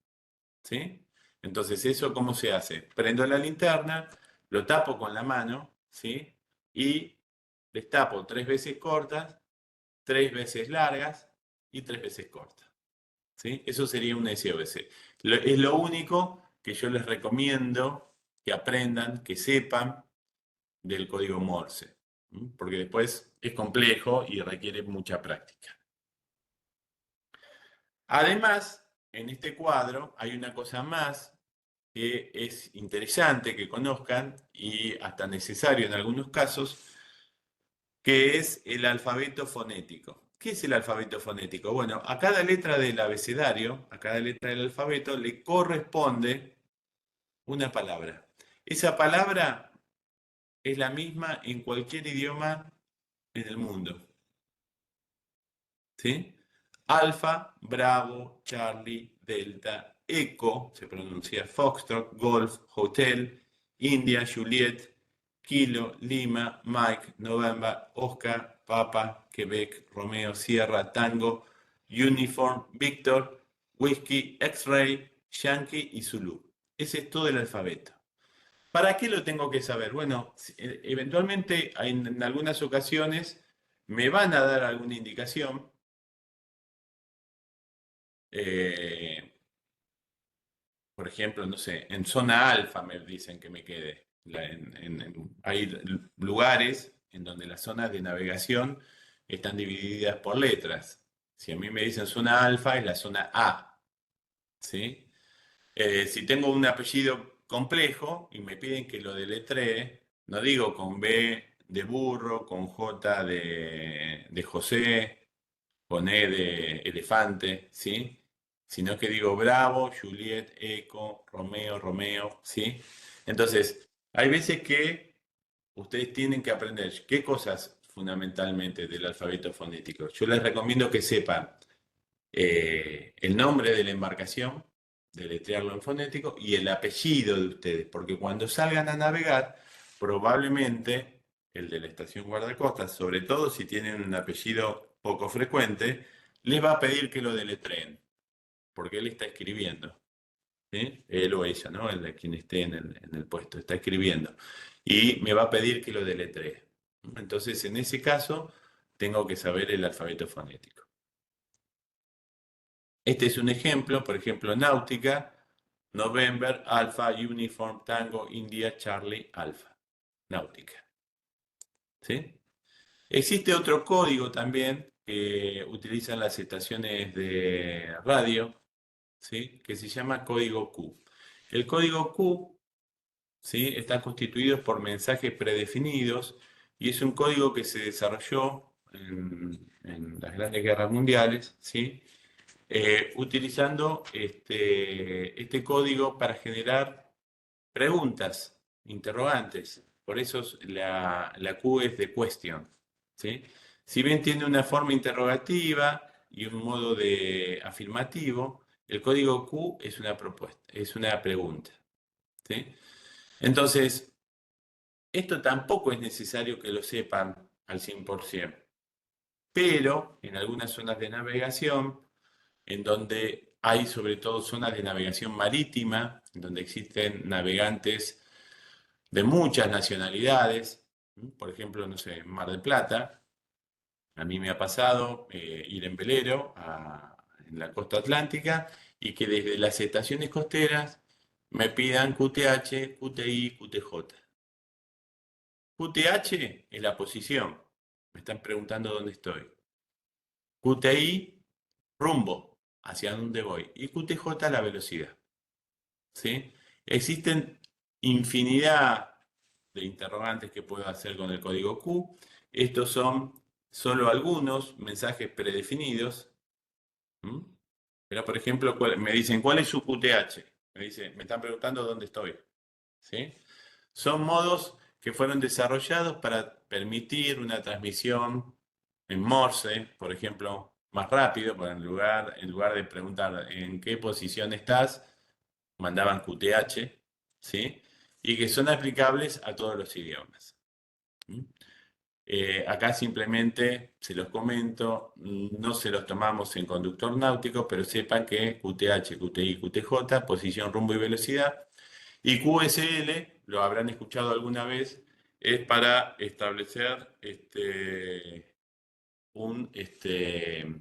¿sí? Entonces, ¿eso cómo se hace? Prendo la linterna, lo tapo con la mano, ¿sí? Y destapo 3 veces cortas, 3 veces largas y 3 veces cortas, ¿sí? Eso sería un SOS. Es lo único que yo les recomiendo que aprendan, que sepan del código Morse. porque después es complejo y requiere mucha práctica. Además, en este cuadro hay una cosa más que es interesante que conozcan y hasta necesario en algunos casos, que es el alfabeto fonético. ¿Qué es el alfabeto fonético? Bueno, a cada letra del abecedario, a cada letra del alfabeto, le corresponde una palabra. Esa palabra es la misma en cualquier idioma en el mundo. ¿Sí? Alfa, Bravo, Charlie, Delta, Eco, se pronuncia Foxtrot, Golf, Hotel, India, Juliet, Kilo, Lima, Mike, November, Oscar, Papa, Quebec, Romeo, Sierra, Tango, Uniform, Victor, Whiskey, X-Ray, Yankee y Zulu. Ese es todo el alfabeto. ¿Para qué lo tengo que saber? Bueno, eventualmente en algunas ocasiones me van a dar alguna indicación. eh, por ejemplo, no sé, en zona alfa me dicen que me quede. Hay lugares en donde las zonas de navegación están divididas por letras. Si a mí me dicen zona alfa, es la zona A, ¿sí? Si tengo un apellido complejo y me piden que lo deletree, no digo con B de burro, con J de José, con E de elefante, ¿sí? Sino que digo Bravo, Juliet, Eco, Romeo, Romeo, ¿sí? Entonces, hay veces que ustedes tienen que aprender qué cosas fundamentalmente del alfabeto fonético. Yo les recomiendo que sepan el nombre de la embarcación, deletrearlo en fonético, y el apellido de ustedes, porque cuando salgan a navegar, probablemente el de la estación guardacostas, sobre todo si tienen un apellido poco frecuente, les va a pedir que lo deletreen, porque él está escribiendo, ¿sí? Él o ella, ¿no? El de quien esté en el puesto, está escribiendo. Y me va a pedir que lo deletree. Entonces, en ese caso, tengo que saber el alfabeto fonético. Este es un ejemplo, por ejemplo, náutica, November, Alpha, Uniform, Tango, India, Charlie, Alpha. Náutica. ¿Sí? Existe otro código también que utilizan las estaciones de radio, ¿sí? Que se llama código Q. El código Q, ¿sí? Está constituido por mensajes predefinidos y es un código que se desarrolló en las grandes guerras mundiales, ¿sí? Utilizando este código para generar preguntas, interrogantes. Por eso la Q es de question, ¿sí? Si bien tiene una forma interrogativa y un modo de afirmativo, el código Q es una propuesta, es una pregunta, ¿sí? Entonces, esto tampoco es necesario que lo sepan al 100%, pero en algunas zonas de navegación en donde hay sobre todo zonas de navegación marítima, en donde existen navegantes de muchas nacionalidades, por ejemplo, no sé, en Mar del Plata, a mí me ha pasado ir en velero en la costa atlántica y que desde las estaciones costeras me pidan QTH, QTI, QTJ. QTH es la posición, me están preguntando dónde estoy. QTI, rumbo, hacia dónde voy. Y QTJ, la velocidad. ¿Sí? Existen infinidad de interrogantes que puedo hacer con el código Q. Estos son solo algunos mensajes predefinidos. ¿Mm? Pero, por ejemplo, me dicen, ¿cuál es su QTH? Me están preguntando dónde estoy. ¿Sí? Son modos que fueron desarrollados para permitir una transmisión en Morse, por ejemplo, más rápido, en lugar de preguntar en qué posición estás, mandaban QTH, ¿sí? Y que son aplicables a todos los idiomas. ¿Mm? Acá simplemente se los comento, no se los tomamos en conductor náutico, pero sepan que QTH, QTI, QTJ, posición, rumbo y velocidad, y QSL, lo habrán escuchado alguna vez, es para establecer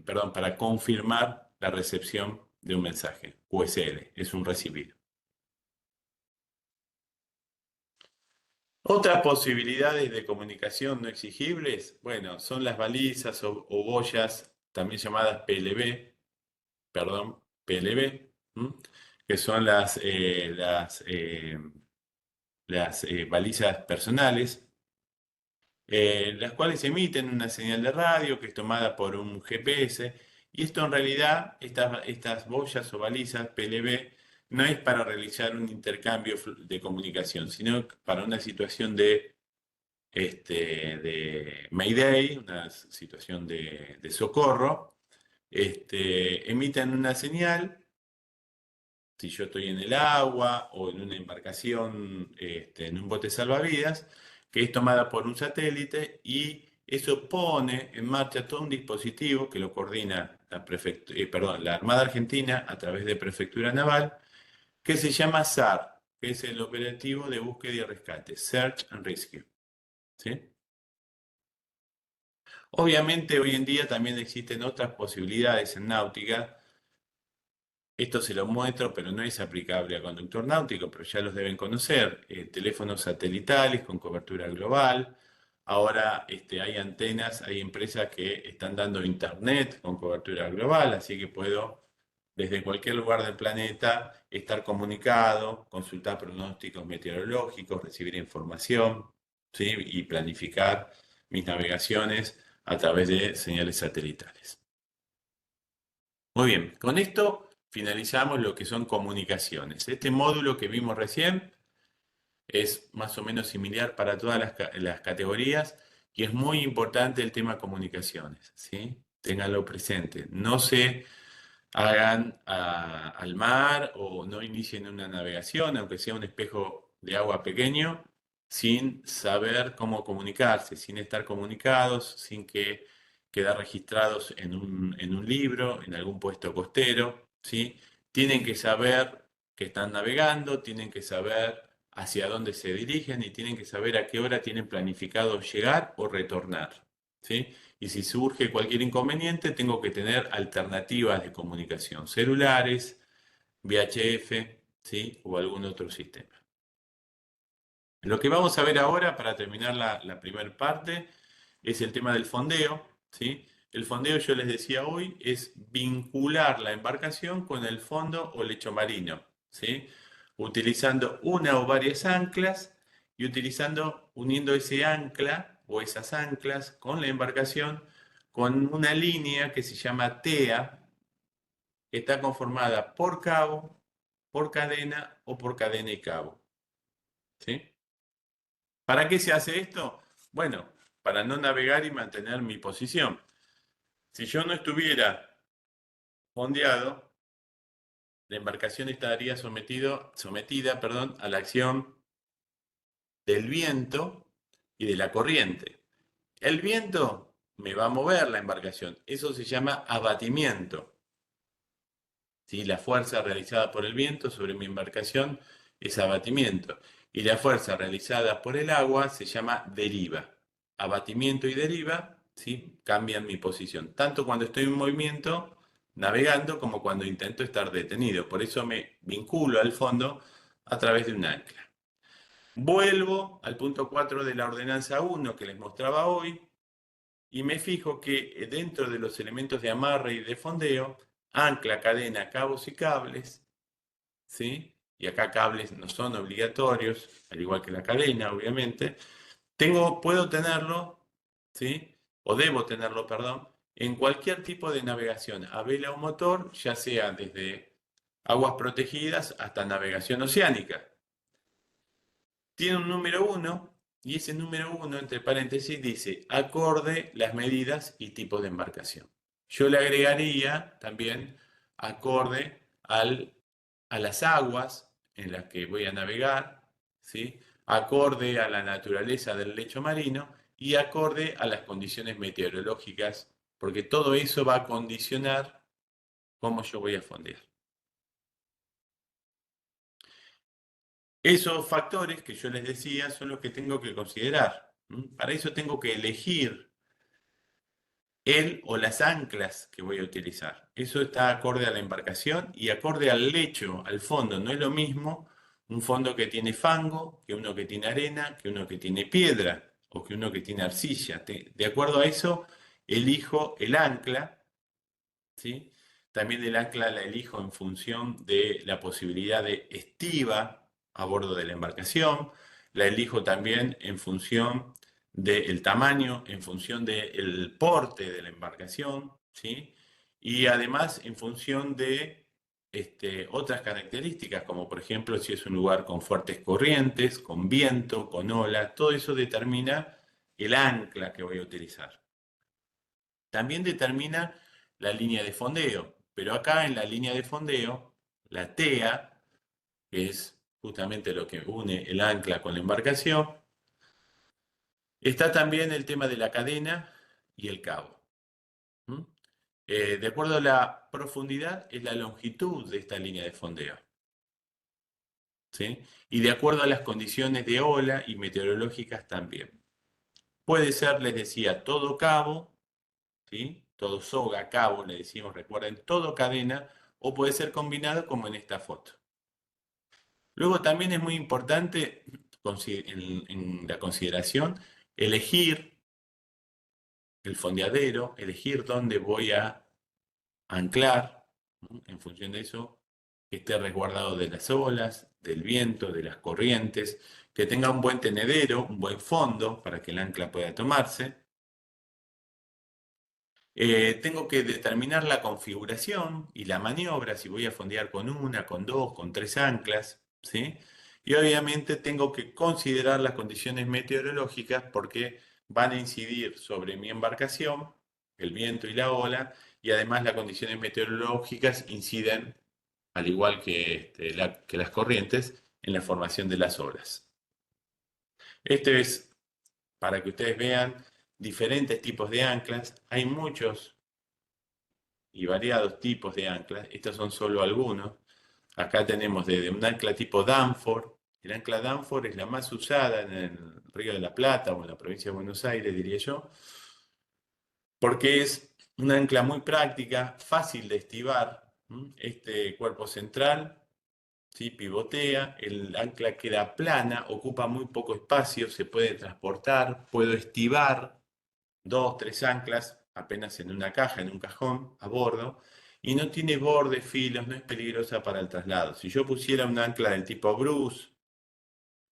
perdón, para confirmar la recepción de un mensaje. QSL es un recibido. Otras posibilidades de comunicación no exigibles, bueno, son las balizas o boyas, también llamadas PLB, perdón, PLB, ¿m? Que son las balizas personales, las cuales emiten una señal de radio que es tomada por un GPS, y esto en realidad, estas boyas o balizas PLB, no es para realizar un intercambio de comunicación, sino para una situación de Mayday, una situación de socorro. Emiten una señal si yo estoy en el agua o en una embarcación, en un bote salvavidas, que es tomada por un satélite, y eso pone en marcha todo un dispositivo que lo coordina la Armada Argentina a través de Prefectura Naval, que se llama SAR, que es el operativo de búsqueda y rescate, Search and Rescue. ¿Sí? Obviamente hoy en día también existen otras posibilidades en náutica. Esto se lo muestro, pero no es aplicable a conductor náutico, pero ya los deben conocer. Teléfonos satelitales con cobertura global. Ahora hay antenas, hay empresas que están dando internet con cobertura global, así que puedo desde cualquier lugar del planeta estar comunicado, consultar pronósticos meteorológicos, recibir información, ¿sí? Y planificar mis navegaciones a través de señales satelitales. Muy bien, con esto finalizamos lo que son comunicaciones. Este módulo que vimos recién es más o menos similar para todas las categorías, y es muy importante el tema comunicaciones, ¿sí? Ténganlo presente. No se hagan al mar o no inicien una navegación, aunque sea un espejo de agua pequeño, sin saber cómo comunicarse, sin estar comunicados, sin que quedar registrados en un libro, en algún puesto costero, ¿sí? Tienen que saber que están navegando, tienen que saber hacia dónde se dirigen y tienen que saber a qué hora tienen planificado llegar o retornar, ¿sí? Y si surge cualquier inconveniente, tengo que tener alternativas de comunicación, celulares, VHF, ¿sí? O algún otro sistema. Lo que vamos a ver ahora, para terminar la primera parte, es el tema del fondeo, ¿sí? El fondeo, yo les decía hoy, es vincular la embarcación con el fondo o lecho marino, ¿sí? Utilizando una o varias anclas y uniendo ese ancla o esas anclas con la embarcación con una línea que se llama TEA, que está conformada por cabo, por cadena o por cadena y cabo, ¿sí? ¿Para qué se hace esto? Bueno, para no navegar y mantener mi posición. Si yo no estuviera fondeado, la embarcación estaría sometida, perdón, a la acción del viento y de la corriente. El viento me va a mover la embarcación. Eso se llama abatimiento. ¿Sí? La fuerza realizada por el viento sobre mi embarcación es abatimiento. Y la fuerza realizada por el agua se llama deriva. Abatimiento y deriva, ¿sí? Cambian mi posición, tanto cuando estoy en movimiento navegando como cuando intento estar detenido. Por eso me vinculo al fondo a través de un ancla. Vuelvo al punto 4 de la ordenanza 1 que les mostraba hoy, y me fijo que dentro de los elementos de amarre y de fondeo, ancla, cadena, cabos y cables, ¿sí? Y acá cables no son obligatorios, al igual que la cadena, obviamente. Puedo tenerlo, ¿sí? O debo tenerlo, perdón, en cualquier tipo de navegación, a vela o motor, ya sea desde aguas protegidas hasta navegación oceánica. Tiene un número 1, y ese número 1, entre paréntesis, dice acorde las medidas y tipos de embarcación. Yo le agregaría también acorde a las aguas en las que voy a navegar, ¿sí? Acorde a la naturaleza del lecho marino y acorde a las condiciones meteorológicas, porque todo eso va a condicionar cómo yo voy a fondear. Esos factores que yo les decía son los que tengo que considerar. Para eso tengo que elegir el o las anclas que voy a utilizar. Eso está acorde a la embarcación y acorde al lecho, al fondo. No es lo mismo un fondo que tiene fango, que uno que tiene arena, que uno que tiene piedra o que uno que tiene arcilla. De acuerdo a eso, elijo el ancla, ¿sí? También el ancla la elijo en función de la posibilidad de estiva a bordo de la embarcación. La elijo también en función del tamaño, en función del porte de la embarcación, ¿sí? Y además en función de otras características, como por ejemplo si es un lugar con fuertes corrientes, con viento, con ola, todo eso determina el ancla que voy a utilizar. También determina la línea de fondeo, pero acá en la línea de fondeo, la TEA, que es justamente lo que une el ancla con la embarcación, está también el tema de la cadena y el cabo. ¿Mm? De acuerdo a la profundidad, es la longitud de esta línea de fondeo. ¿Sí? Y de acuerdo a las condiciones de ola y meteorológicas también. Puede ser, les decía, todo cabo, ¿sí? Todo soga, cabo, le decimos, recuerden, todo cadena, o puede ser combinado como en esta foto. Luego también es muy importante en la consideración elegir el fondeadero, elegir dónde voy a anclar, ¿no? En función de eso, que esté resguardado de las olas, del viento, de las corrientes, que tenga un buen tenedero, un buen fondo para que el ancla pueda tomarse. Tengo que determinar la configuración y la maniobra, si voy a fondear con una, con dos, con tres anclas, ¿sí? Y obviamente tengo que considerar las condiciones meteorológicas porque van a incidir sobre mi embarcación, el viento y la ola, y además las condiciones meteorológicas inciden, al igual que, que las corrientes, en la formación de las olas. Esto es para que ustedes vean diferentes tipos de anclas. Hay muchos y variados tipos de anclas. Estos son solo algunos. Acá tenemos desde un ancla tipo Danforth. El ancla Danforth es la más usada en el Río de la Plata o en la provincia de Buenos Aires, diría yo, porque es una ancla muy práctica, fácil de estivar. Este cuerpo central, ¿sí? Pivotea, el ancla queda plana, ocupa muy poco espacio, se puede transportar, puedo estivar dos, tres anclas apenas en una caja, en un cajón, a bordo, y no tiene bordes, filos, no es peligrosa para el traslado. Si yo pusiera un ancla del tipo Bruce,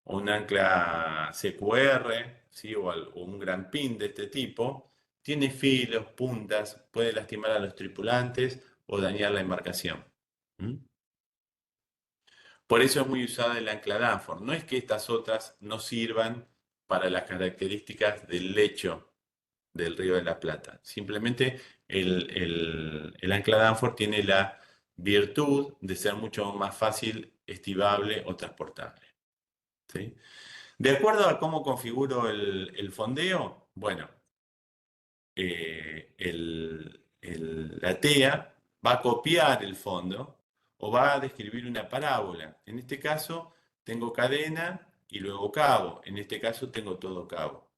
o un ancla CQR, ¿sí? O un gran pin de este tipo, tiene filos, puntas, puede lastimar a los tripulantes o dañar la embarcación. ¿Mm? Por eso es muy usada el ancla Danforth. No es que estas otras no sirvan para las características del lecho del Río de la Plata. Simplemente el ancla Danforth tiene la virtud de ser mucho más fácil, estivable o transportable. ¿Sí? De acuerdo a cómo configuro el fondeo, bueno, la TEA va a copiar el fondo o va a describir una parábola. En este caso tengo cadena y luego cabo. En este caso tengo todo cabo.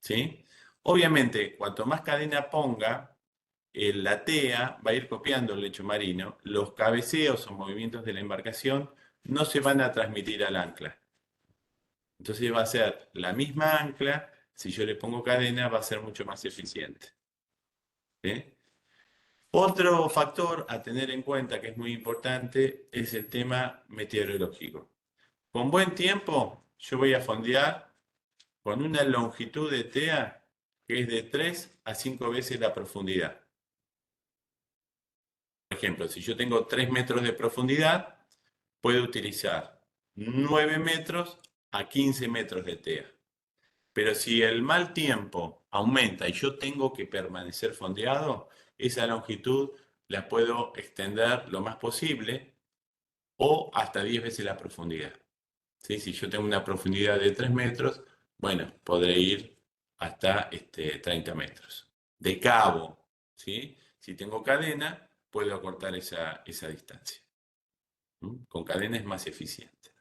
¿Sí? Obviamente, cuanto más cadena ponga, la TEA va a ir copiando el lecho marino. Los cabeceos o movimientos de la embarcación no se van a transmitir al ancla. Entonces va a ser la misma ancla, si yo le pongo cadena va a ser mucho más eficiente. ¿Sí? Otro factor a tener en cuenta que es muy importante es el tema meteorológico. Con buen tiempo yo voy a fondear con una longitud de TEA que es de 3 a 5 veces la profundidad. Por ejemplo, si yo tengo 3 metros de profundidad, puedo utilizar 9 metros a 15 metros de TEA. Pero si el mal tiempo aumenta y yo tengo que permanecer fondeado, esa longitud la puedo extender lo más posible o hasta 10 veces la profundidad. ¿Sí? Si yo tengo una profundidad de 3 metros, bueno, podré ir hasta 30 metros. De cabo, ¿sí? Si tengo cadena, puedo acortar esa distancia. Con cadena es más eficiente.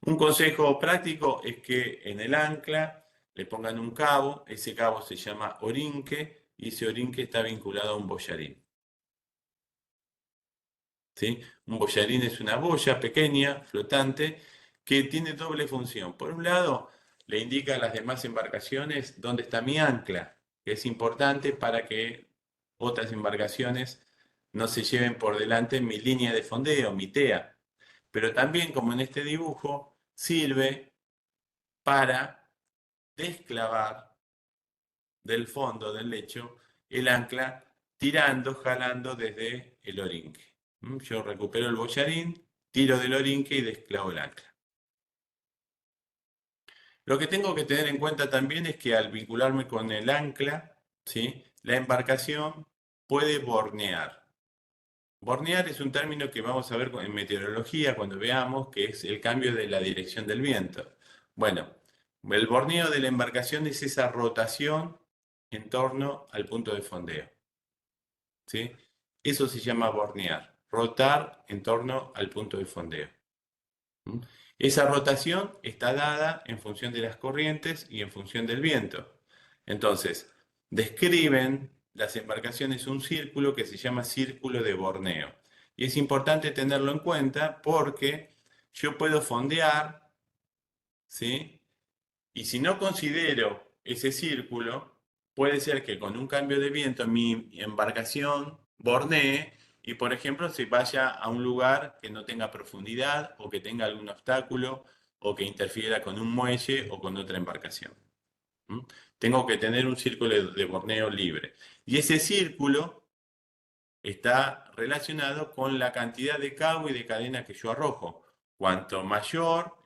Un consejo práctico es que en el ancla le pongan un cabo, ese cabo se llama orinque y ese orinque está vinculado a un boyarín. ¿sí? Un boyarín es una boya pequeña, flotante, que tiene doble función. Por un lado, le indica a las demás embarcaciones dónde está mi ancla, que es importante para que otras embarcaciones no se lleven por delante mi línea de fondeo, mi TEA. Pero también, como en este dibujo, sirve para desclavar del fondo del lecho el ancla tirando, jalando desde el orinque. Yo recupero el boyarín, tiro del orinque y desclavo el ancla. Lo que tengo que tener en cuenta también es que al vincularme con el ancla, ¿sí? La embarcación puede bornear. Bornear es un término que vamos a ver en meteorología cuando veamos, que es el cambio de la dirección del viento. Bueno, el borneo de la embarcación es esa rotación en torno al punto de fondeo, ¿sí? Eso se llama bornear, rotar en torno al punto de fondeo. ¿Mm? Esa rotación está dada en función de las corrientes y en función del viento. Entonces, describen las embarcaciones un círculo que se llama círculo de borneo. Y es importante tenerlo en cuenta porque yo puedo fondear, ¿sí? Y si no considero ese círculo, puede ser que con un cambio de viento mi embarcación bornee y, por ejemplo, se vaya a un lugar que no tenga profundidad o que tenga algún obstáculo o que interfiera con un muelle o con otra embarcación. ¿Mm? Tengo que tener un círculo de borneo libre. Y ese círculo está relacionado con la cantidad de cabo y de cadena que yo arrojo. Cuanto mayor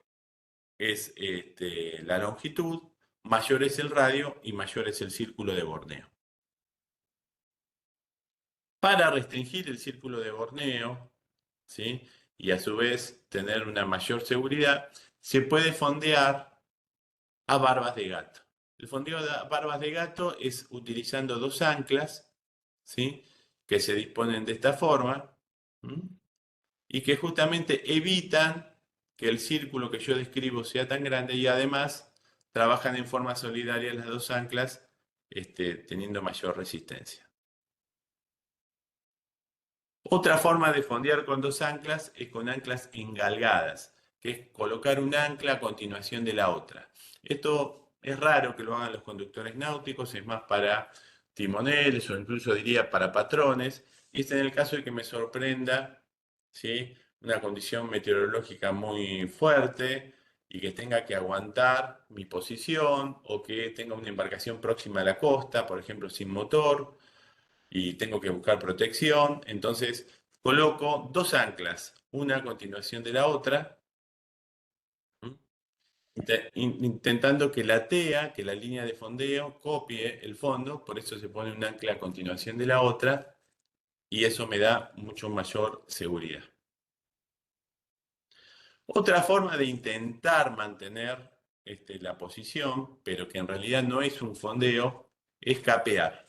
es la longitud, mayor es el radio y mayor es el círculo de borneo. Para restringir el círculo de borneo, ¿sí? Y a su vez tener una mayor seguridad, se puede fondear a barbas de gato. El fondeo de barbas de gato es utilizando dos anclas, ¿sí? Que se disponen de esta forma, ¿m? Y que justamente evitan que el círculo que yo describo sea tan grande y además trabajan en forma solidaria las dos anclas, teniendo mayor resistencia. Otra forma de fondear con dos anclas es con anclas engalgadas, que es colocar un ancla a continuación de la otra. Esto es raro que lo hagan los conductores náuticos, es más para timoneles o incluso diría para patrones, y es en el caso de que me sorprenda, ¿sí? Una condición meteorológica muy fuerte y que tenga que aguantar mi posición o que tenga una embarcación próxima a la costa, por ejemplo, sin motor y tengo que buscar protección, entonces coloco dos anclas, una a continuación de la otra, intentando que la TEA, que la línea de fondeo, copie el fondo, por eso se pone un ancla a continuación de la otra, y eso me da mucho mayor seguridad. Otra forma de intentar mantener la posición, pero que en realidad no es un fondeo, es capear.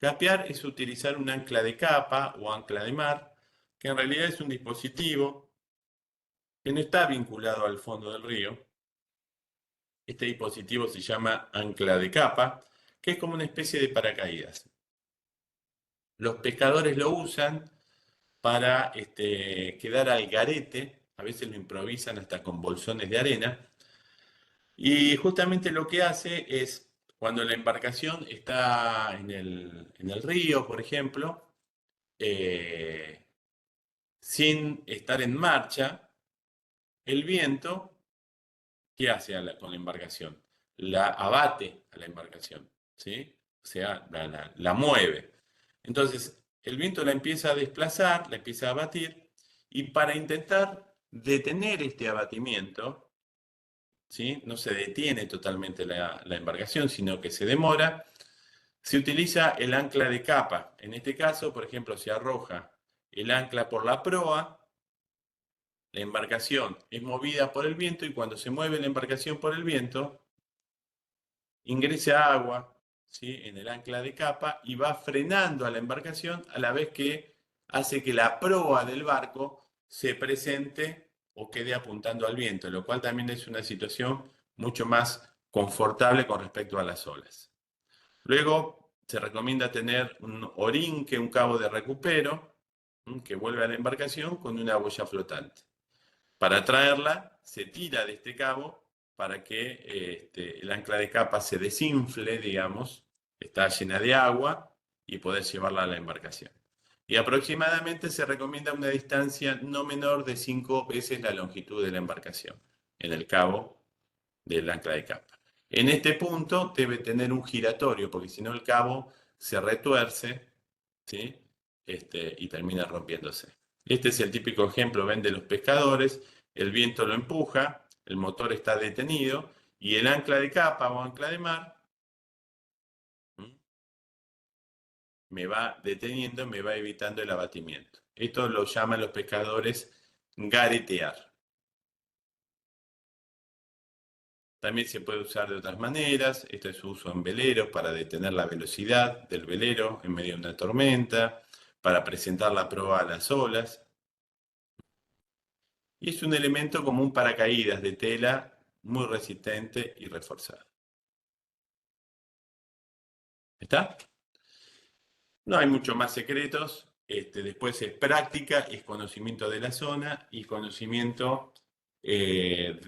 Capear es utilizar un ancla de capa o ancla de mar, que en realidad es un dispositivo que no está vinculado al fondo del río. Este dispositivo se llama ancla de capa, que es como una especie de paracaídas. Los pescadores lo usan para quedar al garete, a veces lo improvisan hasta con bolsones de arena, y justamente lo que hace es, cuando la embarcación está en el río, por ejemplo, eh, sin estar en marcha, el viento, ¿qué hace con la embarcación? La abate a la embarcación, ¿sí? O sea, la mueve. Entonces, el viento la empieza a desplazar, la empieza a abatir, y para intentar detener este abatimiento, ¿sí? No se detiene totalmente la embarcación, sino que se demora, se utiliza el ancla de capa. En este caso, por ejemplo, se arroja el ancla por la proa. La embarcación es movida por el viento y cuando se mueve la embarcación por el viento, ingresa agua, ¿sí? En el ancla de capa y va frenando a la embarcación a la vez que hace que la proa del barco se presente o quede apuntando al viento, lo cual también es una situación mucho más confortable con respecto a las olas. Luego se recomienda tener un orinque, un cabo de recupero, que vuelve a la embarcación con una boya flotante. Para traerla, se tira de este cabo para que el ancla de capa se desinfle, digamos, está llena de agua y poder llevarla a la embarcación. Y aproximadamente se recomienda una distancia no menor de 5 veces la longitud de la embarcación en el cabo del ancla de capa. En este punto debe tener un giratorio, porque si no el cabo se retuerce, ¿sí? Y termina rompiéndose. Este es el típico ejemplo, ven, de los pescadores, el viento lo empuja, el motor está detenido y el ancla de capa o ancla de mar me va deteniendo, me va evitando el abatimiento. Esto lo llaman los pescadores garetear. También se puede usar de otras maneras. Esto es su uso en veleros para detener la velocidad del velero en medio de una tormenta, para presentar la proa a las olas. Y es un elemento como un paracaídas de tela muy resistente y reforzado. ¿Está? No hay mucho más secretos. Después es práctica, es conocimiento de la zona y conocimiento del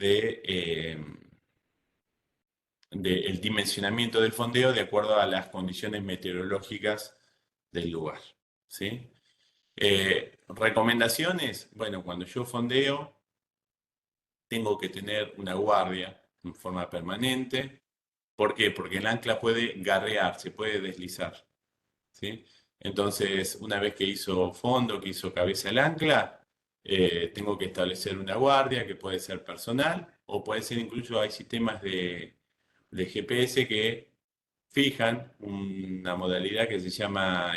dimensionamiento del fondeo de acuerdo a las condiciones meteorológicas del lugar. ¿Sí? Recomendaciones, bueno, cuando yo fondeo, tengo que tener una guardia en forma permanente. ¿Por qué? Porque el ancla puede garrear, se puede deslizar, ¿sí? Entonces, una vez que hizo fondo, que hizo cabeza el ancla, tengo que establecer una guardia que puede ser personal o puede ser incluso hay sistemas de GPS que fijan una modalidad que se llama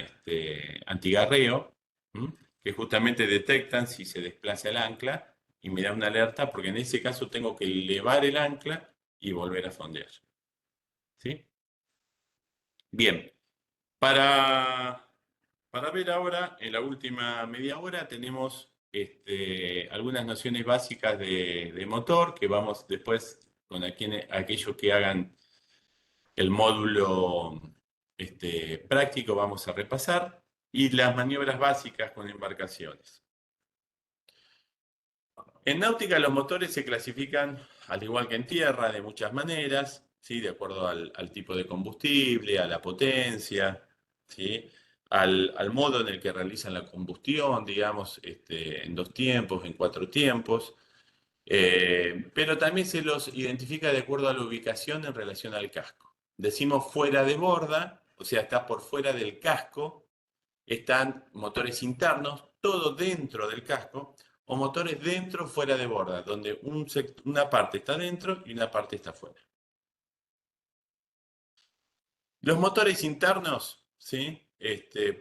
antigarreo, ¿m? Que justamente detectan si se desplaza el ancla y me da una alerta porque en ese caso tengo que elevar el ancla y volver a fondear. ¿Sí? Bien, para, para ver ahora, en la última media hora, tenemos algunas nociones básicas de motor que vamos después con aquellos que hagan el módulo práctico, vamos a repasar, y las maniobras básicas con embarcaciones. En náutica los motores se clasifican, al igual que en tierra, de muchas maneras, ¿sí? De acuerdo al tipo de combustible, a la potencia, ¿sí? Al modo en el que realizan la combustión, digamos, en 2 tiempos, en 4 tiempos, pero también se los identifica de acuerdo a la ubicación en relación al casco. Decimos fuera de borda, o sea, está por fuera del casco, están motores internos, todo dentro del casco, o motores dentro, fuera de borda, donde una parte está dentro y una parte está fuera. Los motores internos, ¿sí?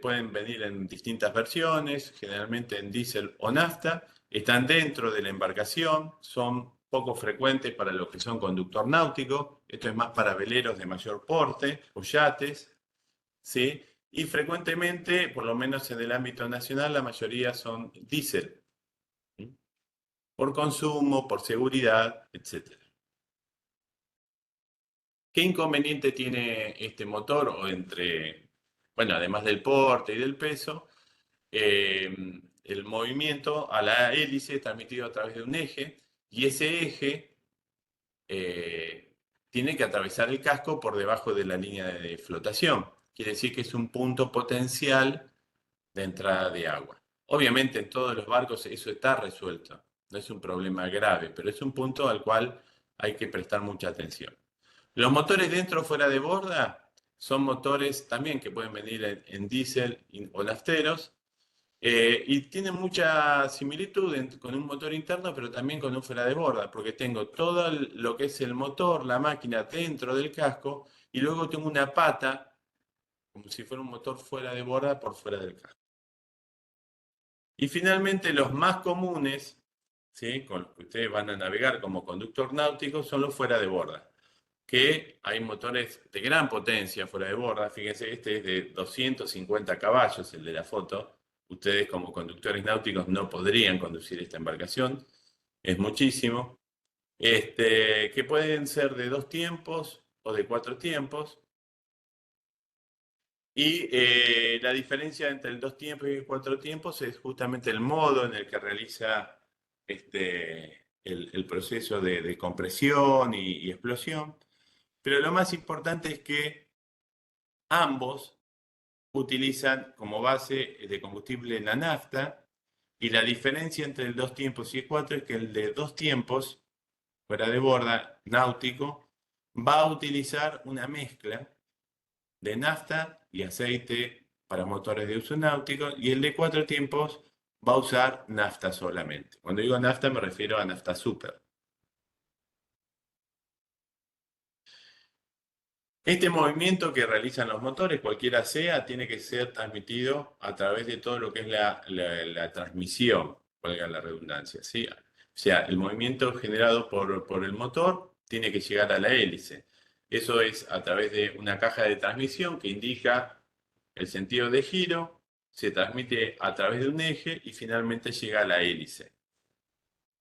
Pueden venir en distintas versiones, generalmente en diésel o nafta, están dentro de la embarcación, son poco frecuentes para los que son conductor náutico, esto es más para veleros de mayor porte o yates, ¿sí? Y frecuentemente, por lo menos en el ámbito nacional, la mayoría son diésel, ¿sí? Por consumo, por seguridad, etc. ¿Qué inconveniente tiene este motor? Bueno, además del porte y del peso, eh, el movimiento a la hélice es transmitido a través de un eje y ese eje tiene que atravesar el casco por debajo de la línea de flotación. Quiere decir que es un punto potencial de entrada de agua. Obviamente en todos los barcos eso está resuelto, no es un problema grave, pero es un punto al cual hay que prestar mucha atención. Los motores dentro o fuera de borda son motores también que pueden venir en diésel o nafteros y tienen mucha similitud con un motor interno, pero también con un fuera de borda, porque tengo todo lo que es el motor, la máquina dentro del casco y luego tengo una pata, como si fuera un motor fuera de borda por fuera del casco. Y finalmente los más comunes, ¿sí? Con los que ustedes van a navegar como conductor náutico, son los fuera de borda, que hay motores de gran potencia fuera de borda. Fíjense, este es de 250 caballos, el de la foto. Ustedes como conductores náuticos no podrían conducir esta embarcación, es muchísimo. Que pueden ser de 2 tiempos o de 4 tiempos. Y la diferencia entre el dos tiempos y el cuatro tiempos es justamente el modo en el que realiza el proceso de compresión y explosión. Pero lo más importante es que ambos utilizan como base de combustible la nafta, y la diferencia entre el dos tiempos y el cuatro es que el de dos tiempos, fuera de borda, náutico, va a utilizar una mezcla de nafta y aceite para motores de uso náutico, y el de cuatro tiempos va a usar nafta solamente. Cuando digo nafta me refiero a nafta super. Este movimiento que realizan los motores, cualquiera sea, tiene que ser transmitido a través de todo lo que es la transmisión, valga la redundancia, ¿sí? O sea, el movimiento generado por el motor tiene que llegar a la hélice. Eso es a través de una caja de transmisión que indica el sentido de giro, se transmite a través de un eje y finalmente llega a la hélice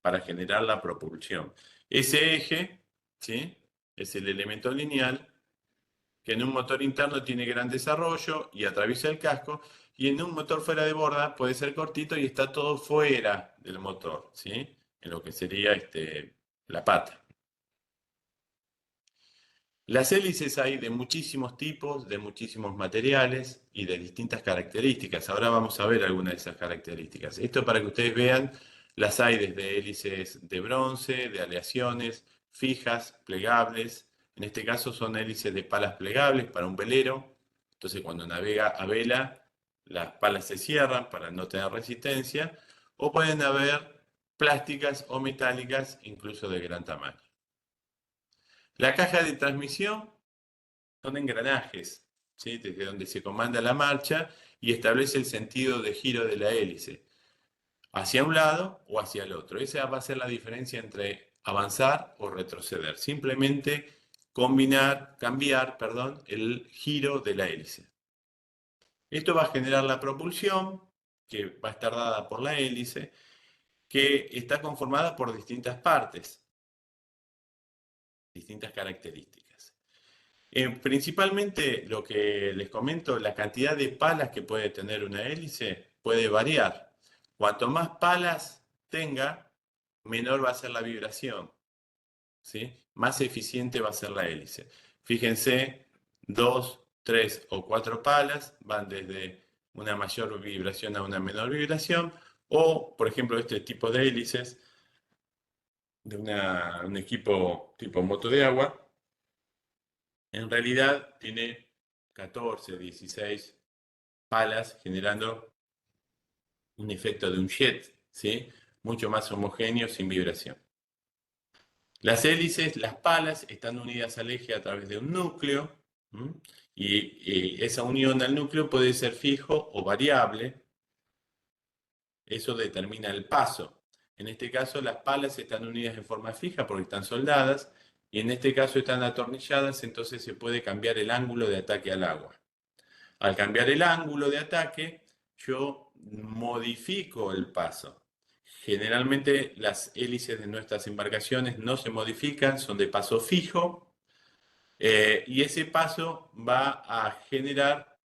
para generar la propulsión. Ese eje, ¿sí? Es el elemento lineal que en un motor interno tiene gran desarrollo y atraviesa el casco, y en un motor fuera de borda puede ser cortito y está todo fuera del motor, ¿sí? En lo que sería la pata. Las hélices hay de muchísimos tipos, de muchísimos materiales y de distintas características. Ahora vamos a ver algunas de esas características. Esto para que ustedes vean, las hay desde hélices de bronce, de aleaciones, fijas, plegables. En este caso son hélices de palas plegables para un velero. Entonces cuando navega a vela, las palas se cierran para no tener resistencia. O pueden haber plásticas o metálicas, incluso de gran tamaño. La caja de transmisión son engranajes, ¿sí? Desde donde se comanda la marcha y establece el sentido de giro de la hélice, hacia un lado o hacia el otro. Esa va a ser la diferencia entre avanzar o retroceder. Simplemente cambiar, perdón, el giro de la hélice. Esto va a generar la propulsión, que va a estar dada por la hélice, que está conformada por distintas partes, distintas características. Principalmente lo que les comento, la cantidad de palas que puede tener una hélice puede variar. Cuanto más palas tenga, menor va a ser la vibración, ¿sí? Más eficiente va a ser la hélice. Fíjense, dos, tres o cuatro palas van desde una mayor vibración a una menor vibración, o, por ejemplo, este tipo de hélices de un equipo tipo moto de agua, en realidad tiene 14, 16 palas generando un efecto de un jet, ¿sí? Mucho más homogéneo sin vibración. Las hélices, las palas, están unidas al eje a través de un núcleo, ¿m? Y esa unión al núcleo puede ser fijo o variable. Eso determina el paso. En este caso, las palas están unidas en forma fija porque están soldadas, y en este caso están atornilladas, entonces se puede cambiar el ángulo de ataque al agua. Al cambiar el ángulo de ataque, yo modifico el paso. Generalmente las hélices de nuestras embarcaciones no se modifican, son de paso fijo, y ese paso va a generar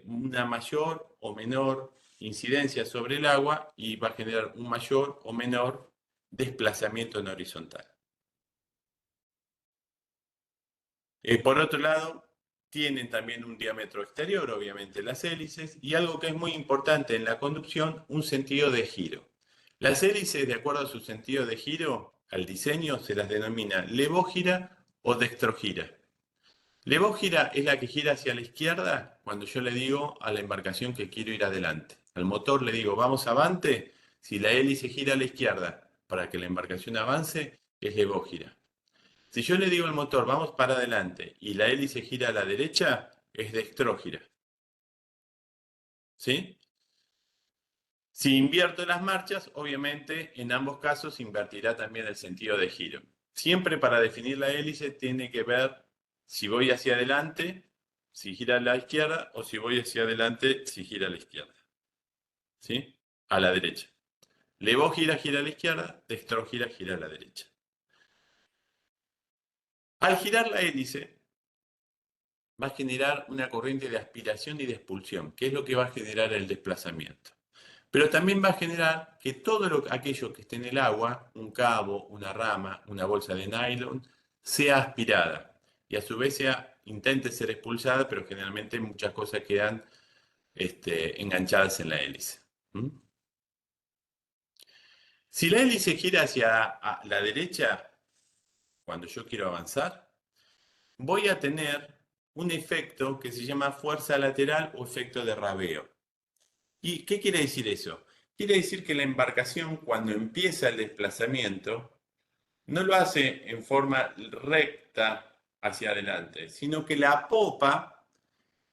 una mayor o menor incidencia sobre el agua y va a generar un mayor o menor desplazamiento en horizontal. Por otro lado, tienen también un diámetro exterior, obviamente, las hélices, y algo que es muy importante en la conducción, un sentido de giro. Las hélices, de acuerdo a su sentido de giro, al diseño se las denomina levógira o dextrogira. Levógira es la que gira hacia la izquierda cuando yo le digo a la embarcación que quiero ir adelante. Al motor le digo, vamos avante. Si la hélice gira a la izquierda para que la embarcación avance, es levógira. Si yo le digo al motor, vamos para adelante, y la hélice gira a la derecha, es dextrógira. ¿Sí? Si invierto las marchas, obviamente en ambos casos invertirá también el sentido de giro. Siempre para definir la hélice tiene que ver si voy hacia adelante, si gira a la izquierda, o si voy hacia adelante, si gira a la izquierda. ¿Sí? A la derecha. Levo gira a la izquierda, dextro gira a la derecha. Al girar la hélice, va a generar una corriente de aspiración y de expulsión, que es lo que va a generar el desplazamiento. Pero también va a generar que aquello que esté en el agua, un cabo, una rama, una bolsa de nylon, sea aspirada y a su vez intente ser expulsada, pero generalmente muchas cosas quedan enganchadas en la hélice. ¿Mm? Si la hélice gira hacia la derecha, cuando yo quiero avanzar, voy a tener un efecto que se llama fuerza lateral o efecto de rabeo. ¿Y qué quiere decir eso? Quiere decir que la embarcación, cuando empieza el desplazamiento, no lo hace en forma recta hacia adelante, sino que la popa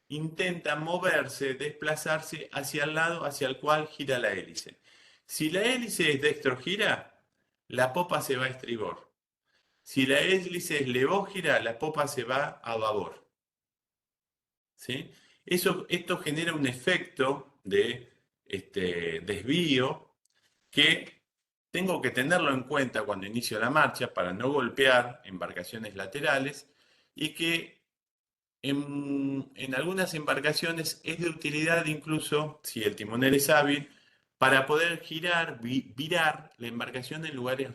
intenta moverse, desplazarse hacia el lado hacia el cual gira la hélice. Si la hélice es dextrogira, la popa se va a estribor. Si la hélice es levógira, la popa se va a babor. ¿Sí? Esto genera un efecto de desvío que tengo que tenerlo en cuenta cuando inicio la marcha para no golpear embarcaciones laterales y que en algunas embarcaciones es de utilidad incluso, si el timonel es hábil, para poder virar la embarcación en lugares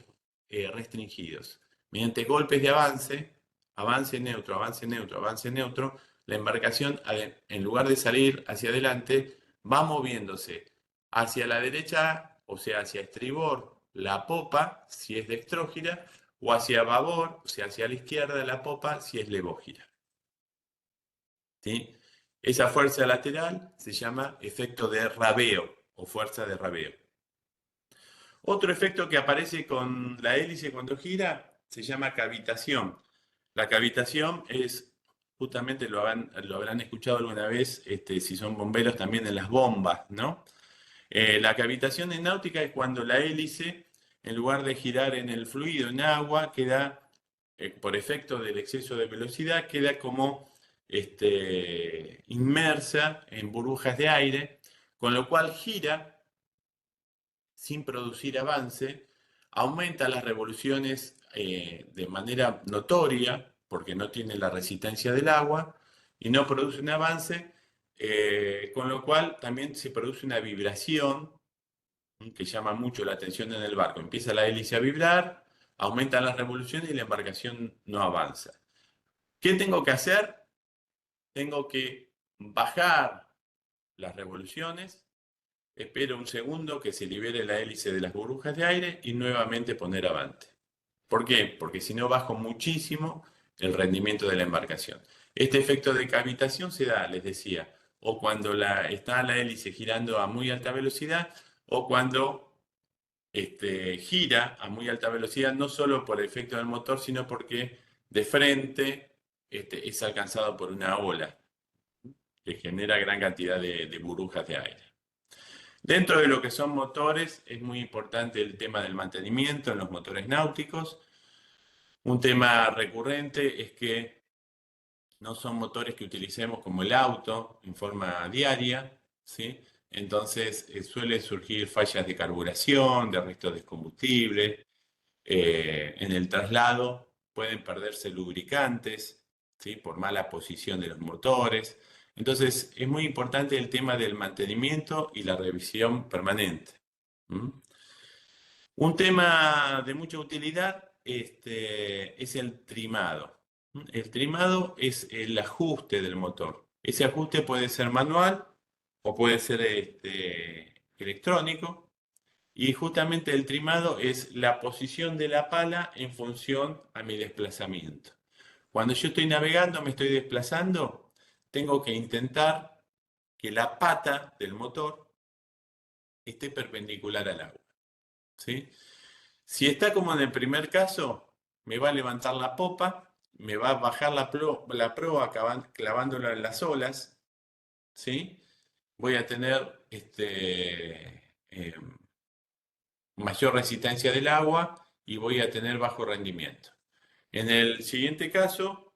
restringidos. Mediante golpes de avance neutro, avance neutro, avance neutro, la embarcación, en lugar de salir hacia adelante, va moviéndose hacia la derecha, o sea, hacia estribor, la popa, si es dextrógira, o hacia babor, o sea, hacia la izquierda de la popa, si es levógira. ¿Sí? Esa fuerza lateral se llama efecto de rabeo o fuerza de rabeo. Otro efecto que aparece con la hélice cuando gira se llama cavitación. La cavitación es, justamente lo habrán escuchado alguna vez, si son bomberos también en las bombas, ¿no? La cavitación en náutica es cuando la hélice, en lugar de girar en el fluido, en agua, queda, por efecto del exceso de velocidad, queda como inmersa en burbujas de aire, con lo cual gira sin producir avance, aumenta las revoluciones de manera notoria, porque no tiene la resistencia del agua, y no produce un avance, con lo cual también se produce una vibración que llama mucho la atención en el barco. Empieza la hélice a vibrar, aumentan las revoluciones y la embarcación no avanza. ¿Qué tengo que hacer? Tengo que bajar las revoluciones, espero un segundo que se libere la hélice de las burbujas de aire y nuevamente poner avante. ¿Por qué? Porque si no bajo muchísimo el rendimiento de la embarcación. Este efecto de cavitación se da, les decía, o cuando está la hélice girando a muy alta velocidad o cuando gira a muy alta velocidad, no solo por efecto del motor, sino porque de frente es alcanzado por una ola que genera gran cantidad de burbujas de aire. Dentro de lo que son motores, es muy importante el tema del mantenimiento en los motores náuticos. Un tema recurrente es que no son motores que utilicemos como el auto en forma diaria, ¿sí? Entonces suele surgir fallas de carburación, de restos de combustible. En el traslado pueden perderse lubricantes, ¿sí? Por mala posición de los motores. Entonces es muy importante el tema del mantenimiento y la revisión permanente. ¿Mm? Un tema de mucha utilidad es el trimado. El trimado es el ajuste del motor. Ese ajuste puede ser manual o puede ser electrónico. Y justamente el trimado es la posición de la pala en función a mi desplazamiento. Cuando yo estoy navegando, me estoy desplazando, tengo que intentar que la pata del motor esté perpendicular al agua. ¿Sí? Si está como en el primer caso, me va a levantar la popa, me va a bajar la proa clavándola en las olas, ¿sí? Voy a tener mayor resistencia del agua y voy a tener bajo rendimiento. En el siguiente caso,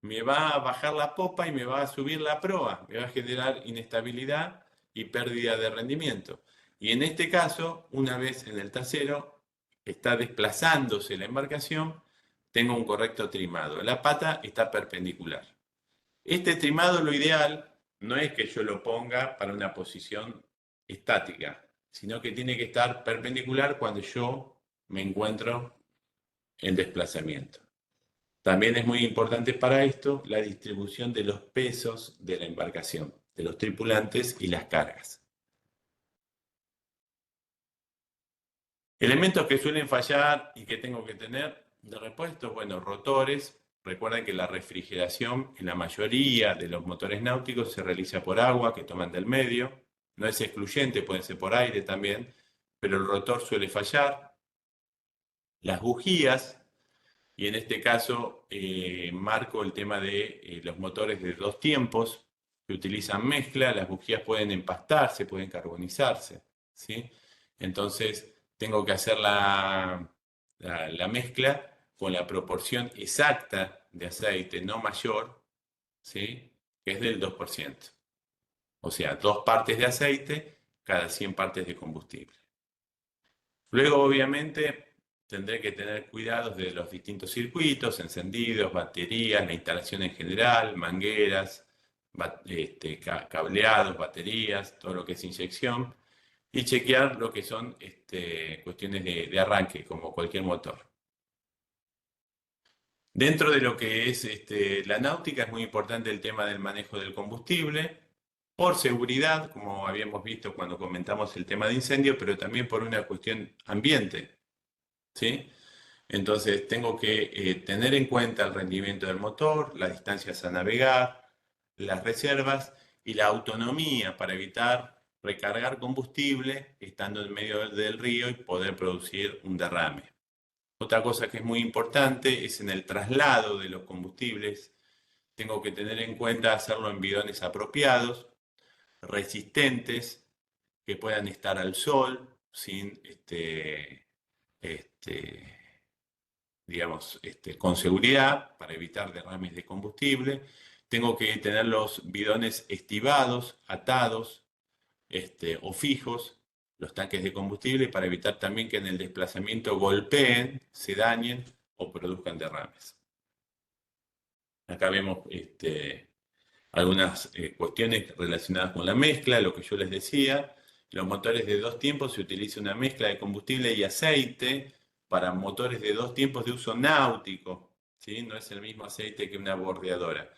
me va a bajar la popa y me va a subir la proa, me va a generar inestabilidad y pérdida de rendimiento. Y en este caso, una vez en el tercero, está desplazándose la embarcación, tengo un correcto trimado. La pata está perpendicular. Este trimado lo ideal no es que yo lo ponga para una posición estática, sino que tiene que estar perpendicular cuando yo me encuentro en desplazamiento. También es muy importante para esto la distribución de los pesos de la embarcación, de los tripulantes y las cargas. Elementos que suelen fallar y que tengo que tener de repuesto, bueno, rotores. Recuerden que la refrigeración en la mayoría de los motores náuticos se realiza por agua que toman del medio. No es excluyente, puede ser por aire también, pero el rotor suele fallar. Las bujías, y en este caso marco el tema de los motores de dos tiempos que utilizan mezcla. Las bujías pueden empastarse, pueden carbonizarse, ¿sí? Entonces tengo que hacer la mezcla con la proporción exacta de aceite, no mayor, ¿sí? Que es del 2%. O sea, 2 partes de aceite cada 100 partes de combustible. Luego, obviamente, tendré que tener cuidados de los distintos circuitos, encendidos, baterías, la instalación en general, mangueras, cableados, baterías, todo lo que es inyección, y chequear lo que son cuestiones de arranque, como cualquier motor. Dentro de lo que es la náutica es muy importante el tema del manejo del combustible, por seguridad, como habíamos visto cuando comentamos el tema de incendio, pero también por una cuestión ambiente, ¿sí? Entonces tengo que tener en cuenta el rendimiento del motor, las distancias a navegar, las reservas y la autonomía para evitar recargar combustible estando en medio del río y poder producir un derrame. Otra cosa que es muy importante es en el traslado de los combustibles. Tengo que tener en cuenta hacerlo en bidones apropiados, resistentes, que puedan estar al sol sin este, digamos, con seguridad para evitar derrames de combustible. Tengo que tener los bidones estivados, atados, o fijos, los tanques de combustible, para evitar también que en el desplazamiento golpeen, se dañen o produzcan derrames. Acá vemos algunas cuestiones relacionadas con la mezcla, lo que yo les decía. Los motores de dos tiempos se utiliza una mezcla de combustible y aceite para motores de dos tiempos de uso náutico, ¿sí? No es el mismo aceite que una bordeadora.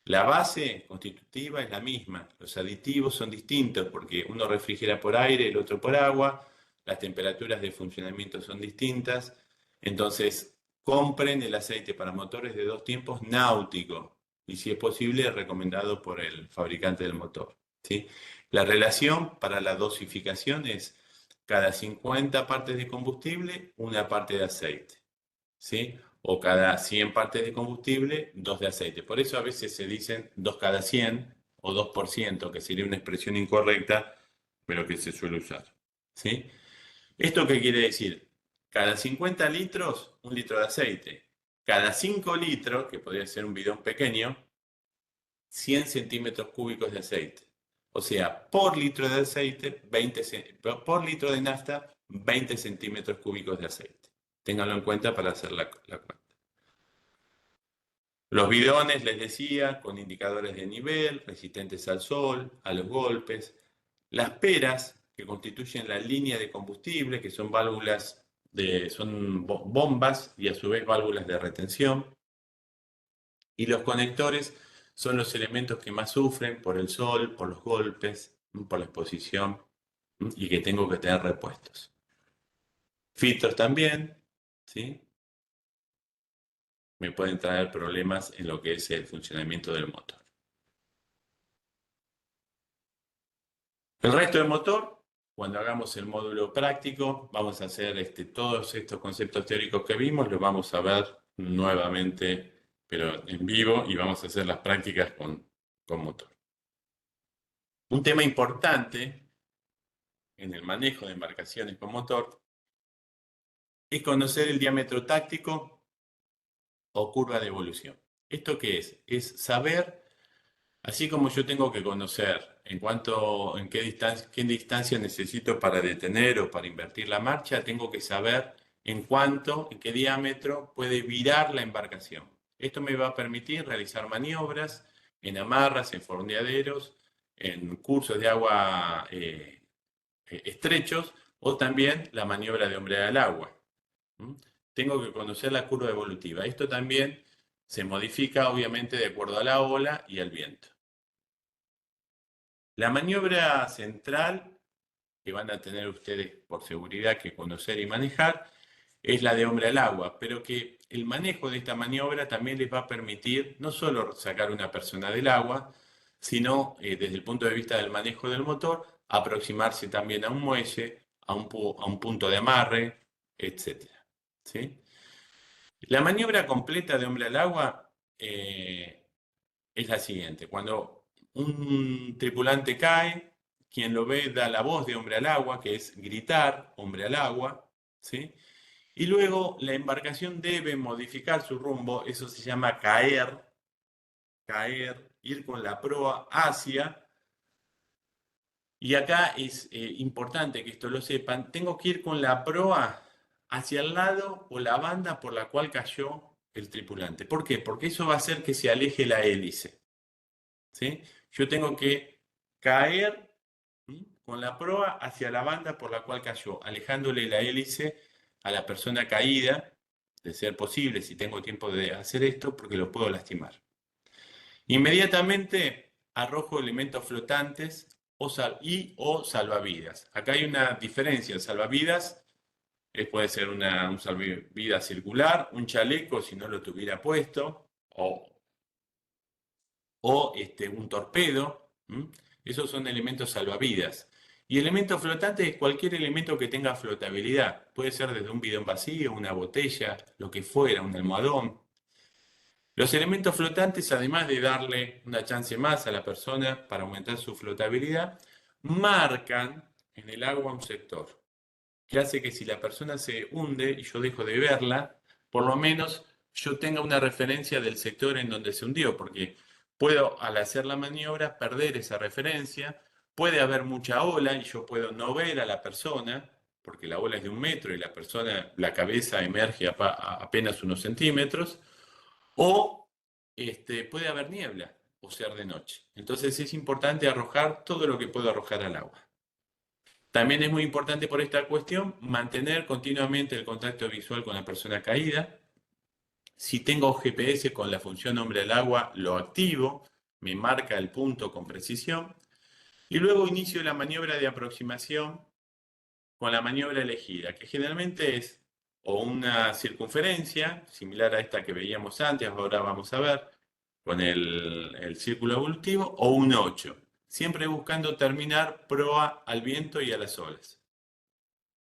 La base constitutiva es la misma, los aditivos son distintos porque uno refrigera por aire, el otro por agua, las temperaturas de funcionamiento son distintas, entonces compren el aceite para motores de dos tiempos náutico y si es posible recomendado por el fabricante del motor, ¿sí? La relación para la dosificación es cada 50 partes de combustible, una parte de aceite, ¿sí? O cada 100 partes de combustible, 2 de aceite. Por eso a veces se dicen 2 cada 100 o 2%, que sería una expresión incorrecta, pero que se suele usar, ¿sí? ¿Esto qué quiere decir? Cada 50 litros, un litro de aceite. Cada 5 litros, que podría ser un bidón pequeño, 100 centímetros cúbicos de aceite. O sea, por litro de aceite, por litro de nafta, 20 centímetros cúbicos de aceite. Ténganlo en cuenta para hacer la cuenta. Los bidones, les decía, con indicadores de nivel, resistentes al sol, a los golpes. Las peras, que constituyen la línea de combustible, que son válvulas son bombas y a su vez válvulas de retención. Y los conectores son los elementos que más sufren por el sol, por los golpes, por la exposición, y que tengo que tener repuestos. Filtros también, ¿sí? Me pueden traer problemas en lo que es el funcionamiento del motor. El resto del motor, cuando hagamos el módulo práctico, vamos a hacer todos estos conceptos teóricos que vimos, los vamos a ver nuevamente, pero en vivo, y vamos a hacer las prácticas con motor. Un tema importante en el manejo de embarcaciones con motor es conocer el diámetro táctico o curva de evolución. ¿Esto qué es? Es saber, así como yo tengo que conocer en qué distancia necesito para detener o para invertir la marcha, tengo que saber en qué diámetro puede virar la embarcación. Esto me va a permitir realizar maniobras en amarras, en fondeaderos, en cursos de agua estrechos, o también la maniobra de hombre al agua. ¿Mm? Tengo que conocer la curva evolutiva. Esto también se modifica obviamente de acuerdo a la ola y al viento. La maniobra central que van a tener ustedes por seguridad que conocer y manejar es la de hombre al agua, pero que el manejo de esta maniobra también les va a permitir no solo sacar una persona del agua, sino desde el punto de vista del manejo del motor, aproximarse también a un muelle, a un punto de amarre, etcétera. ¿Sí? La maniobra completa de hombre al agua es la siguiente. Cuando un tripulante cae, quien lo ve da la voz de hombre al agua, que es gritar hombre al agua, ¿sí? Y luego la embarcación debe modificar su rumbo, eso se llama caer, ir con la proa hacia, y acá es importante que esto lo sepan, tengo que ir con la proa hacia el lado o la banda por la cual cayó el tripulante. ¿Por qué? Porque eso va a hacer que se aleje la hélice. ¿Sí? Yo tengo que caer, ¿sí?, con la proa hacia la banda por la cual cayó, alejándole la hélice a la persona caída, de ser posible, si tengo tiempo de hacer esto, porque lo puedo lastimar. Inmediatamente arrojo elementos flotantes o salvavidas. Acá hay una diferencia. El salvavidas puede ser un salvavidas circular, un chaleco si no lo tuviera puesto, o un torpedo. Esos son elementos salvavidas. Y elemento flotante es cualquier elemento que tenga flotabilidad. Puede ser desde un bidón vacío, una botella, lo que fuera, un almohadón. Los elementos flotantes, además de darle una chance más a la persona para aumentar su flotabilidad, marcan en el agua un sector, que hace que si la persona se hunde y yo dejo de verla, por lo menos yo tenga una referencia del sector en donde se hundió, porque puedo al hacer la maniobra perder esa referencia, puede haber mucha ola y yo puedo no ver a la persona, porque la ola es de 1 metro y la persona, la cabeza emerge a apenas unos centímetros, o puede haber niebla o ser de noche. Entonces es importante arrojar todo lo que puedo arrojar al agua. También es muy importante por esta cuestión mantener continuamente el contacto visual con la persona caída. Si tengo GPS con la función hombre al agua, lo activo, me marca el punto con precisión. Y luego inicio la maniobra de aproximación con la maniobra elegida, que generalmente es o una circunferencia, similar a esta que veíamos antes, ahora vamos a ver, con el círculo evolutivo, o un 8, siempre buscando terminar proa al viento y a las olas.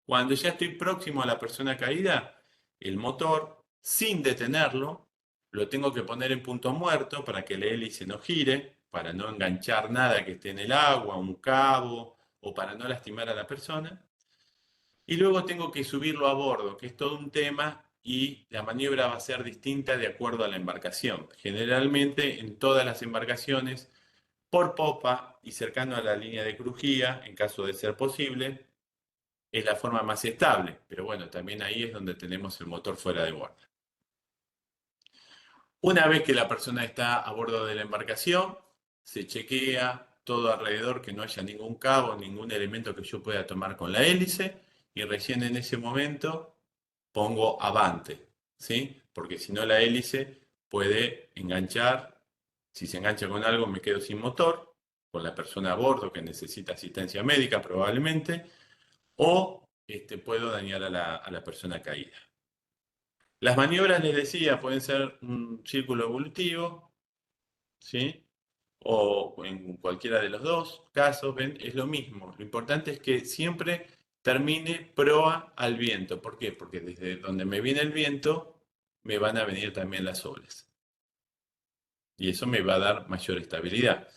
Cuando ya estoy próximo a la persona caída, el motor, sin detenerlo, lo tengo que poner en punto muerto para que la hélice no gire, para no enganchar nada que esté en el agua, un cabo, o para no lastimar a la persona. Y luego tengo que subirlo a bordo, que es todo un tema, y la maniobra va a ser distinta de acuerdo a la embarcación. Generalmente en todas las embarcaciones, por popa y cercano a la línea de crujía, en caso de ser posible, es la forma más estable, pero bueno, también ahí es donde tenemos el motor fuera de borda. Una vez que la persona está a bordo de la embarcación, se chequea todo alrededor, que no haya ningún cabo, ningún elemento que yo pueda tomar con la hélice, y recién en ese momento pongo avante, ¿sí? Porque si no la hélice puede enganchar, si se engancha con algo me quedo sin motor, con la persona a bordo que necesita asistencia médica probablemente, o puedo dañar a la persona caída. Las maniobras, les decía, pueden ser un círculo evolutivo, ¿sí? O en cualquiera de los dos casos, ¿ven? Es lo mismo. Lo importante es que siempre termine proa al viento. ¿Por qué? Porque desde donde me viene el viento, me van a venir también las olas. Y eso me va a dar mayor estabilidad.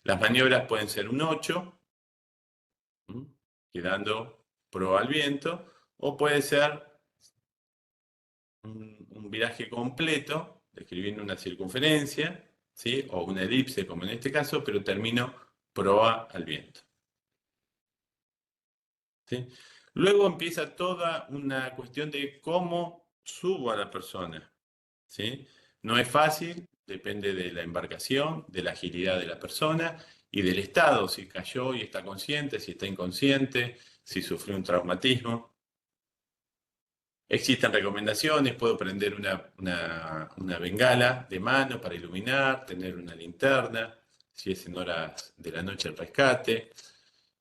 Las maniobras pueden ser un 8, ¿m?, quedando proa al viento, o puede ser un viraje completo, describiendo una circunferencia, ¿sí?, o una elipse, como en este caso, pero termino proa al viento. ¿Sí? Luego empieza toda una cuestión de cómo subo a la persona. ¿Sí? No es fácil, depende de la embarcación, de la agilidad de la persona y del estado, si cayó y está consciente, si está inconsciente, si sufrió un traumatismo. Existen recomendaciones, puedo prender una bengala de mano para iluminar, tener una linterna, si es en horas de la noche el rescate.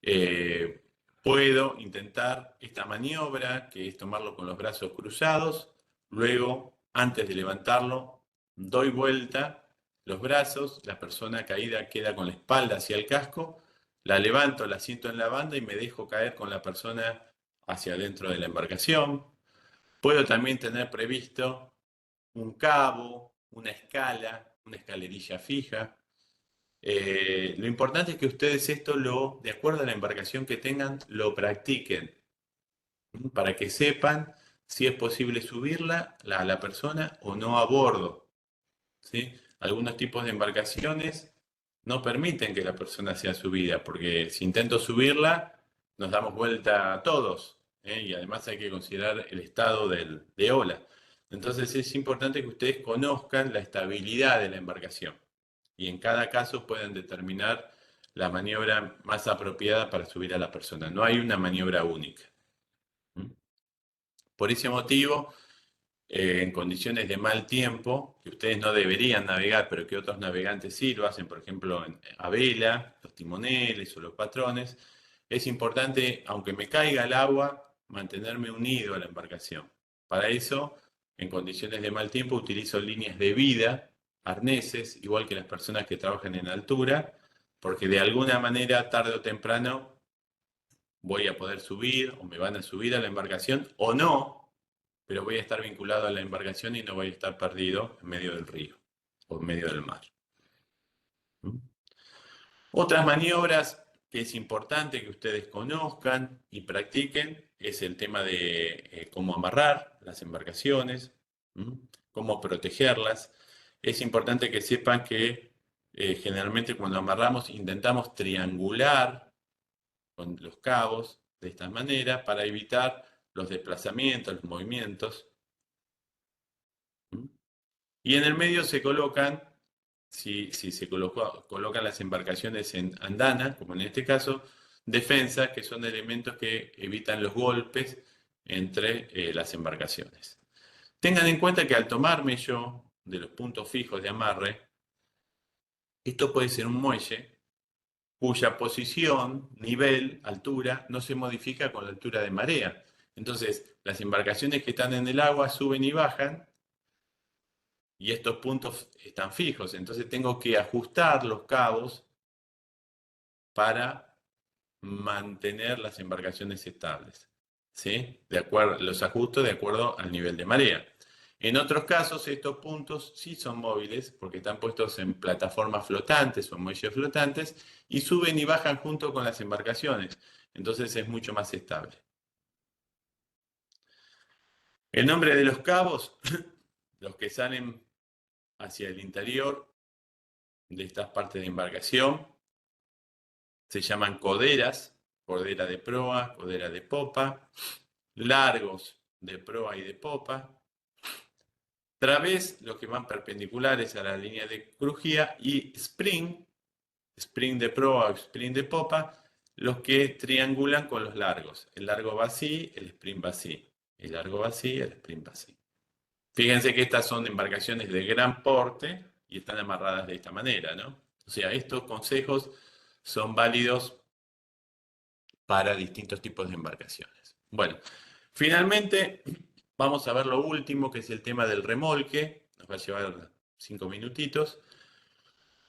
Eh, Puedo intentar esta maniobra, que es tomarlo con los brazos cruzados, luego, antes de levantarlo, doy vuelta los brazos, la persona caída queda con la espalda hacia el casco, la levanto, la siento en la banda y me dejo caer con la persona hacia adentro de la embarcación. Puedo también tener previsto un cabo, una escala, una escalerilla fija. Lo importante es que ustedes esto de acuerdo a la embarcación que tengan, lo practiquen, para que sepan si es posible subirla a la persona o no a bordo, ¿sí? Algunos tipos de embarcaciones no permiten que la persona sea subida, porque si intento subirla, nos damos vuelta a todos, ¿eh? Y además hay que considerar el estado de ola. Entonces es importante que ustedes conozcan la estabilidad de la embarcación y en cada caso pueden determinar la maniobra más apropiada para subir a la persona. No hay una maniobra única. Por ese motivo, en condiciones de mal tiempo, que ustedes no deberían navegar, pero que otros navegantes sí lo hacen, por ejemplo, a vela, los timoneles o los patrones, es importante, aunque me caiga el agua, mantenerme unido a la embarcación. Para eso, en condiciones de mal tiempo, utilizo líneas de vida, arneses, igual que las personas que trabajan en altura, porque de alguna manera, tarde o temprano, voy a poder subir o me van a subir a la embarcación o no, pero voy a estar vinculado a la embarcación y no voy a estar perdido en medio del río o en medio del mar. Otras maniobras que es importante que ustedes conozcan y practiquen es el tema de cómo amarrar las embarcaciones, cómo protegerlas. Es importante que sepan que generalmente cuando amarramos intentamos triangular con los cabos de esta manera para evitar los desplazamientos, los movimientos. Y en el medio se colocan, si se colocan las embarcaciones en andana, como en este caso, defensas, que son elementos que evitan los golpes entre las embarcaciones. Tengan en cuenta que al tomarme yo de los puntos fijos de amarre, esto puede ser un muelle cuya posición, nivel, altura, no se modifica con la altura de marea. Entonces, las embarcaciones que están en el agua suben y bajan y estos puntos están fijos. Entonces tengo que ajustar los cabos para mantener las embarcaciones estables. ¿Sí? Los ajusto de acuerdo al nivel de marea. En otros casos, estos puntos sí son móviles porque están puestos en plataformas flotantes o muelles flotantes y suben y bajan junto con las embarcaciones. Entonces es mucho más estable. El nombre de los cabos, los que salen hacia el interior de estas partes de embarcación, se llaman coderas, codera de proa, codera de popa, largos de proa y de popa, través, los que van perpendiculares a la línea de crujía, y spring, spring de proa o spring de popa, los que triangulan con los largos. El largo va así, el spring va así. El largo va así, el spring va así. Fíjense que estas son embarcaciones de gran porte y están amarradas de esta manera, ¿no? O sea, estos consejos son válidos para distintos tipos de embarcaciones. Bueno, finalmente vamos a ver lo último, que es el tema del remolque. Nos va a llevar 5 minutitos,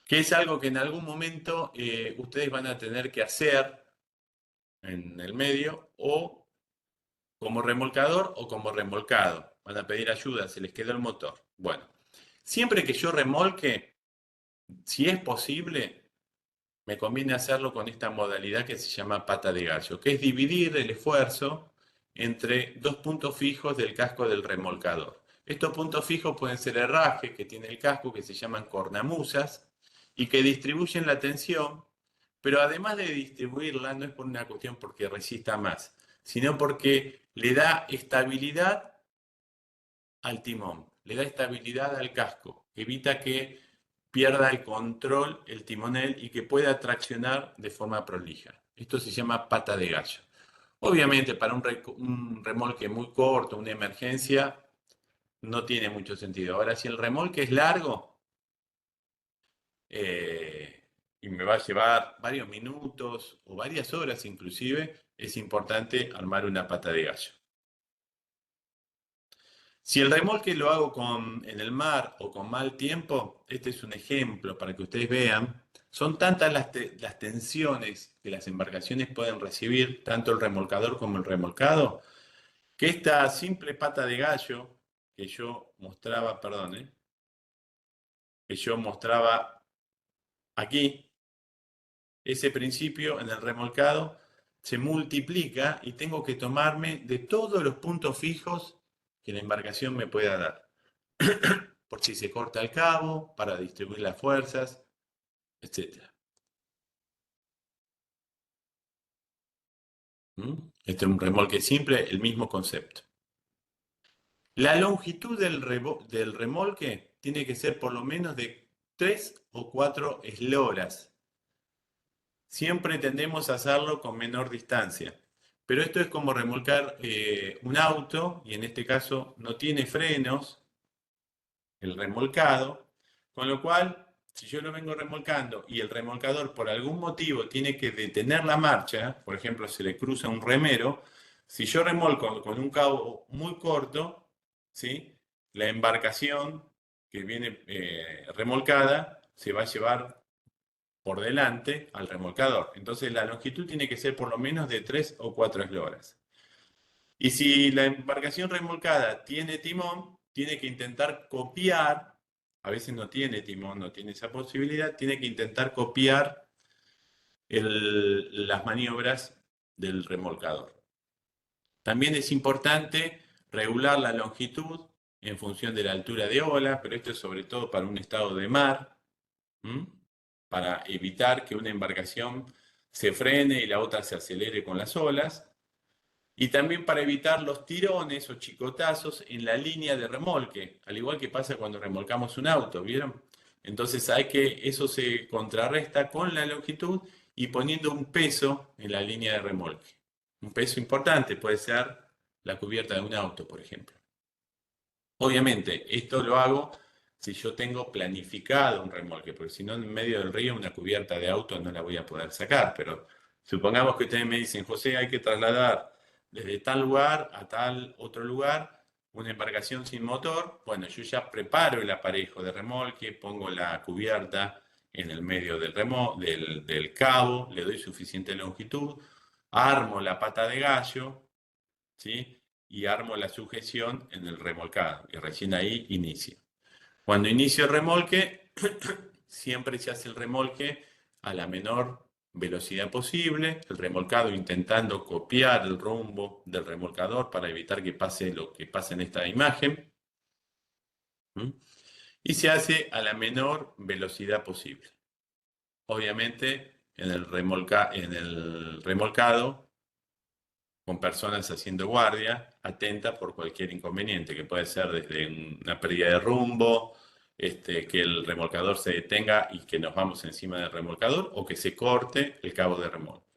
que es algo que en algún momento ustedes van a tener que hacer en el medio, o como remolcador o como remolcado. Van a pedir ayuda, se les quedó el motor. Bueno, siempre que yo remolque, si es posible, me conviene hacerlo con esta modalidad que se llama pata de gallo, que es dividir el esfuerzo entre dos puntos fijos del casco del remolcador. Estos puntos fijos pueden ser herrajes que tiene el casco, que se llaman cornamusas, y que distribuyen la tensión, pero además de distribuirla, no es por una cuestión porque resista más, sino porque le da estabilidad al timón, le da estabilidad al casco, evita que pierda el control, el timonel, y que pueda traccionar de forma prolija. Esto se llama pata de gallo. Obviamente para un remolque muy corto, una emergencia, no tiene mucho sentido. Ahora, si el remolque es largo y me va a llevar varios minutos o varias horas inclusive, es importante armar una pata de gallo. Si el remolque lo hago en el mar o con mal tiempo, este es un ejemplo para que ustedes vean, son tantas las tensiones que las embarcaciones pueden recibir, tanto el remolcador como el remolcado, que esta simple pata de gallo que yo mostraba, perdón, que yo mostraba aquí, ese principio en el remolcado se multiplica y tengo que tomarme de todos los puntos fijos que la embarcación me pueda dar. Por si se corta el cabo, para distribuir las fuerzas, etc. ¿Mm? Este es un remolque simple, el mismo concepto. La longitud del remolque tiene que ser por lo menos de 3 o 4 esloras. Siempre tendemos a hacerlo con menor distancia. Pero esto es como remolcar un auto, y en este caso no tiene frenos, el remolcado, con lo cual, si yo lo vengo remolcando y el remolcador por algún motivo tiene que detener la marcha, por ejemplo, se le cruza un remero, si yo remolco con un cabo muy corto, ¿sí? La embarcación que viene remolcada se va a llevar por delante al remolcador. Entonces la longitud tiene que ser por lo menos de 3 o 4 esloras. Y si la embarcación remolcada tiene timón, tiene que intentar copiar, a veces no tiene timón, no tiene esa posibilidad, tiene que intentar copiar las maniobras del remolcador. También es importante regular la longitud en función de la altura de ola, pero esto es sobre todo para un estado de mar, ¿m? Para evitar que una embarcación se frene y la otra se acelere con las olas. Y también para evitar los tirones o chicotazos en la línea de remolque, al igual que pasa cuando remolcamos un auto, ¿vieron? Entonces eso se contrarresta con la longitud y poniendo un peso en la línea de remolque. Un peso importante puede ser la cubierta de un auto, por ejemplo. Obviamente, esto lo hago si yo tengo planificado un remolque, porque si no, en medio del río una cubierta de auto no la voy a poder sacar. Pero supongamos que ustedes me dicen, José, hay que trasladar desde tal lugar a tal otro lugar una embarcación sin motor. Bueno, yo ya preparo el aparejo de remolque, pongo la cubierta en el medio del cabo, le doy suficiente longitud, armo la pata de gallo, ¿sí? Y armo la sujeción en el remolcado y recién ahí inicio. Cuando inicio el remolque, siempre se hace el remolque a la menor velocidad posible, el remolcado intentando copiar el rumbo del remolcador para evitar que pase lo que pasa en esta imagen. ¿Mm? Y se hace a la menor velocidad posible. Obviamente en el remolcado con personas haciendo guardia, atenta por cualquier inconveniente, que puede ser desde una pérdida de rumbo, que el remolcador se detenga y que nos vamos encima del remolcador, o que se corte el cabo de remolque.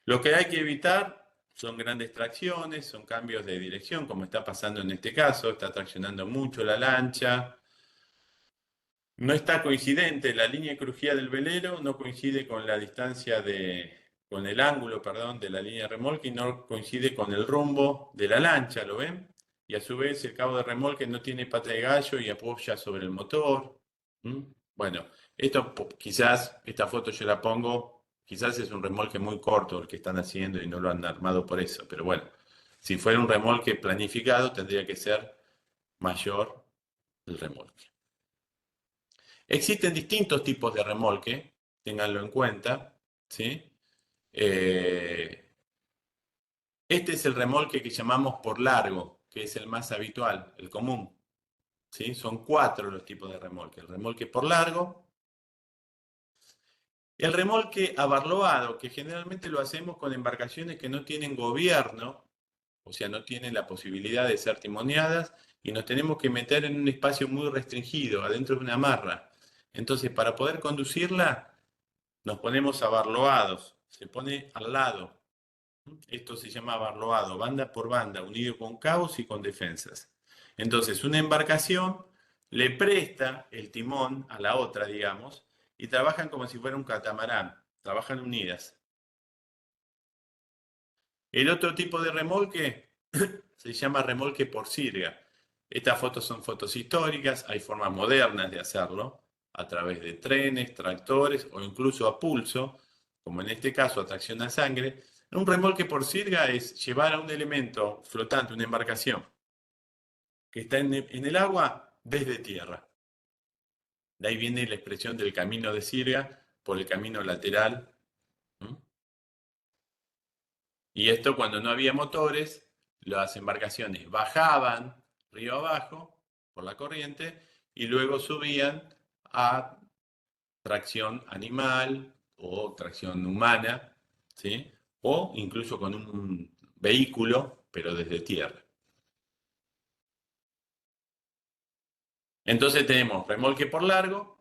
Lo que hay que evitar son grandes tracciones, son cambios de dirección, como está pasando en este caso, está traccionando mucho la lancha. No está coincidente, la línea de crujía del velero no coincide con la distancia con el ángulo, perdón, de la línea de remolque y no coincide con el rumbo de la lancha, ¿lo ven? Y a su vez el cabo de remolque no tiene pata de gallo y apoya sobre el motor. ¿Mm? Bueno, esto quizás, esta foto yo la pongo, quizás es un remolque muy corto el que están haciendo y no lo han armado por eso, pero bueno, si fuera un remolque planificado tendría que ser mayor el remolque. Existen distintos tipos de remolque, ténganlo en cuenta, ¿sí? Eh, este es el remolque que llamamos por largo, que es el más habitual, el común, ¿sí? Son 4 los tipos de remolque. El remolque por largo, el remolque abarloado, que generalmente lo hacemos con embarcaciones que no tienen gobierno, o sea, no tienen la posibilidad de ser timoneadas, y nos tenemos que meter en un espacio muy restringido, adentro de una amarra. Entonces, para poder conducirla, nos ponemos abarloados, se pone al lado. Esto se llama abarloado, banda por banda, unido con cabos y con defensas. Entonces, una embarcación le presta el timón a la otra, digamos, y trabajan como si fuera un catamarán, trabajan unidas. El otro tipo de remolque se llama remolque por sirga. Estas fotos son fotos históricas, hay formas modernas de hacerlo, a través de trenes, tractores o incluso a pulso, como en este caso a tracción a sangre. Un remolque por sirga es llevar a un elemento flotante, una embarcación, que está en el agua desde tierra. De ahí viene la expresión del camino de sirga por el camino lateral. ¿Mm? Y esto cuando no había motores, las embarcaciones bajaban río abajo por la corriente y luego subían a tracción animal o tracción humana, ¿sí? O incluso con un vehículo, pero desde tierra. Entonces tenemos remolque por largo,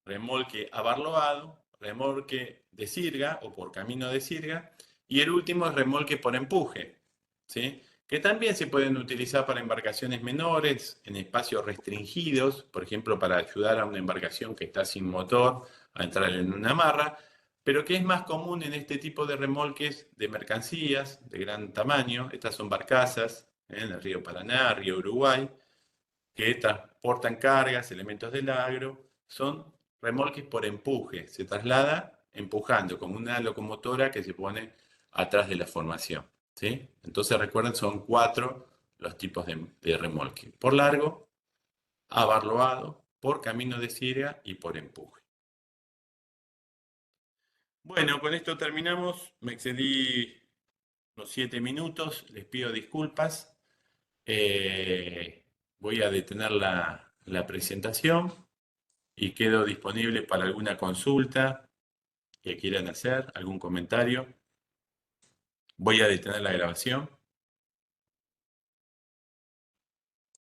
remolque abarloado, remolque de sirga o por camino de sirga, y el último es remolque por empuje, ¿sí? Que también se pueden utilizar para embarcaciones menores, en espacios restringidos, por ejemplo, para ayudar a una embarcación que está sin motor a entrar en una amarra, pero que es más común en este tipo de remolques de mercancías de gran tamaño. Estas son barcazas en el río Paraná, río Uruguay, que transportan cargas, elementos del agro, son remolques por empuje, se traslada empujando, como una locomotora que se pone atrás de la formación, ¿sí? Entonces recuerden, son cuatro los tipos de remolque: por largo, abarloado, por camino de sirga y por empuje. Bueno, con esto terminamos, me excedí los 7 minutos, les pido disculpas. Voy a detener la presentación y quedo disponible para alguna consulta que quieran hacer, algún comentario. Voy a detener la grabación.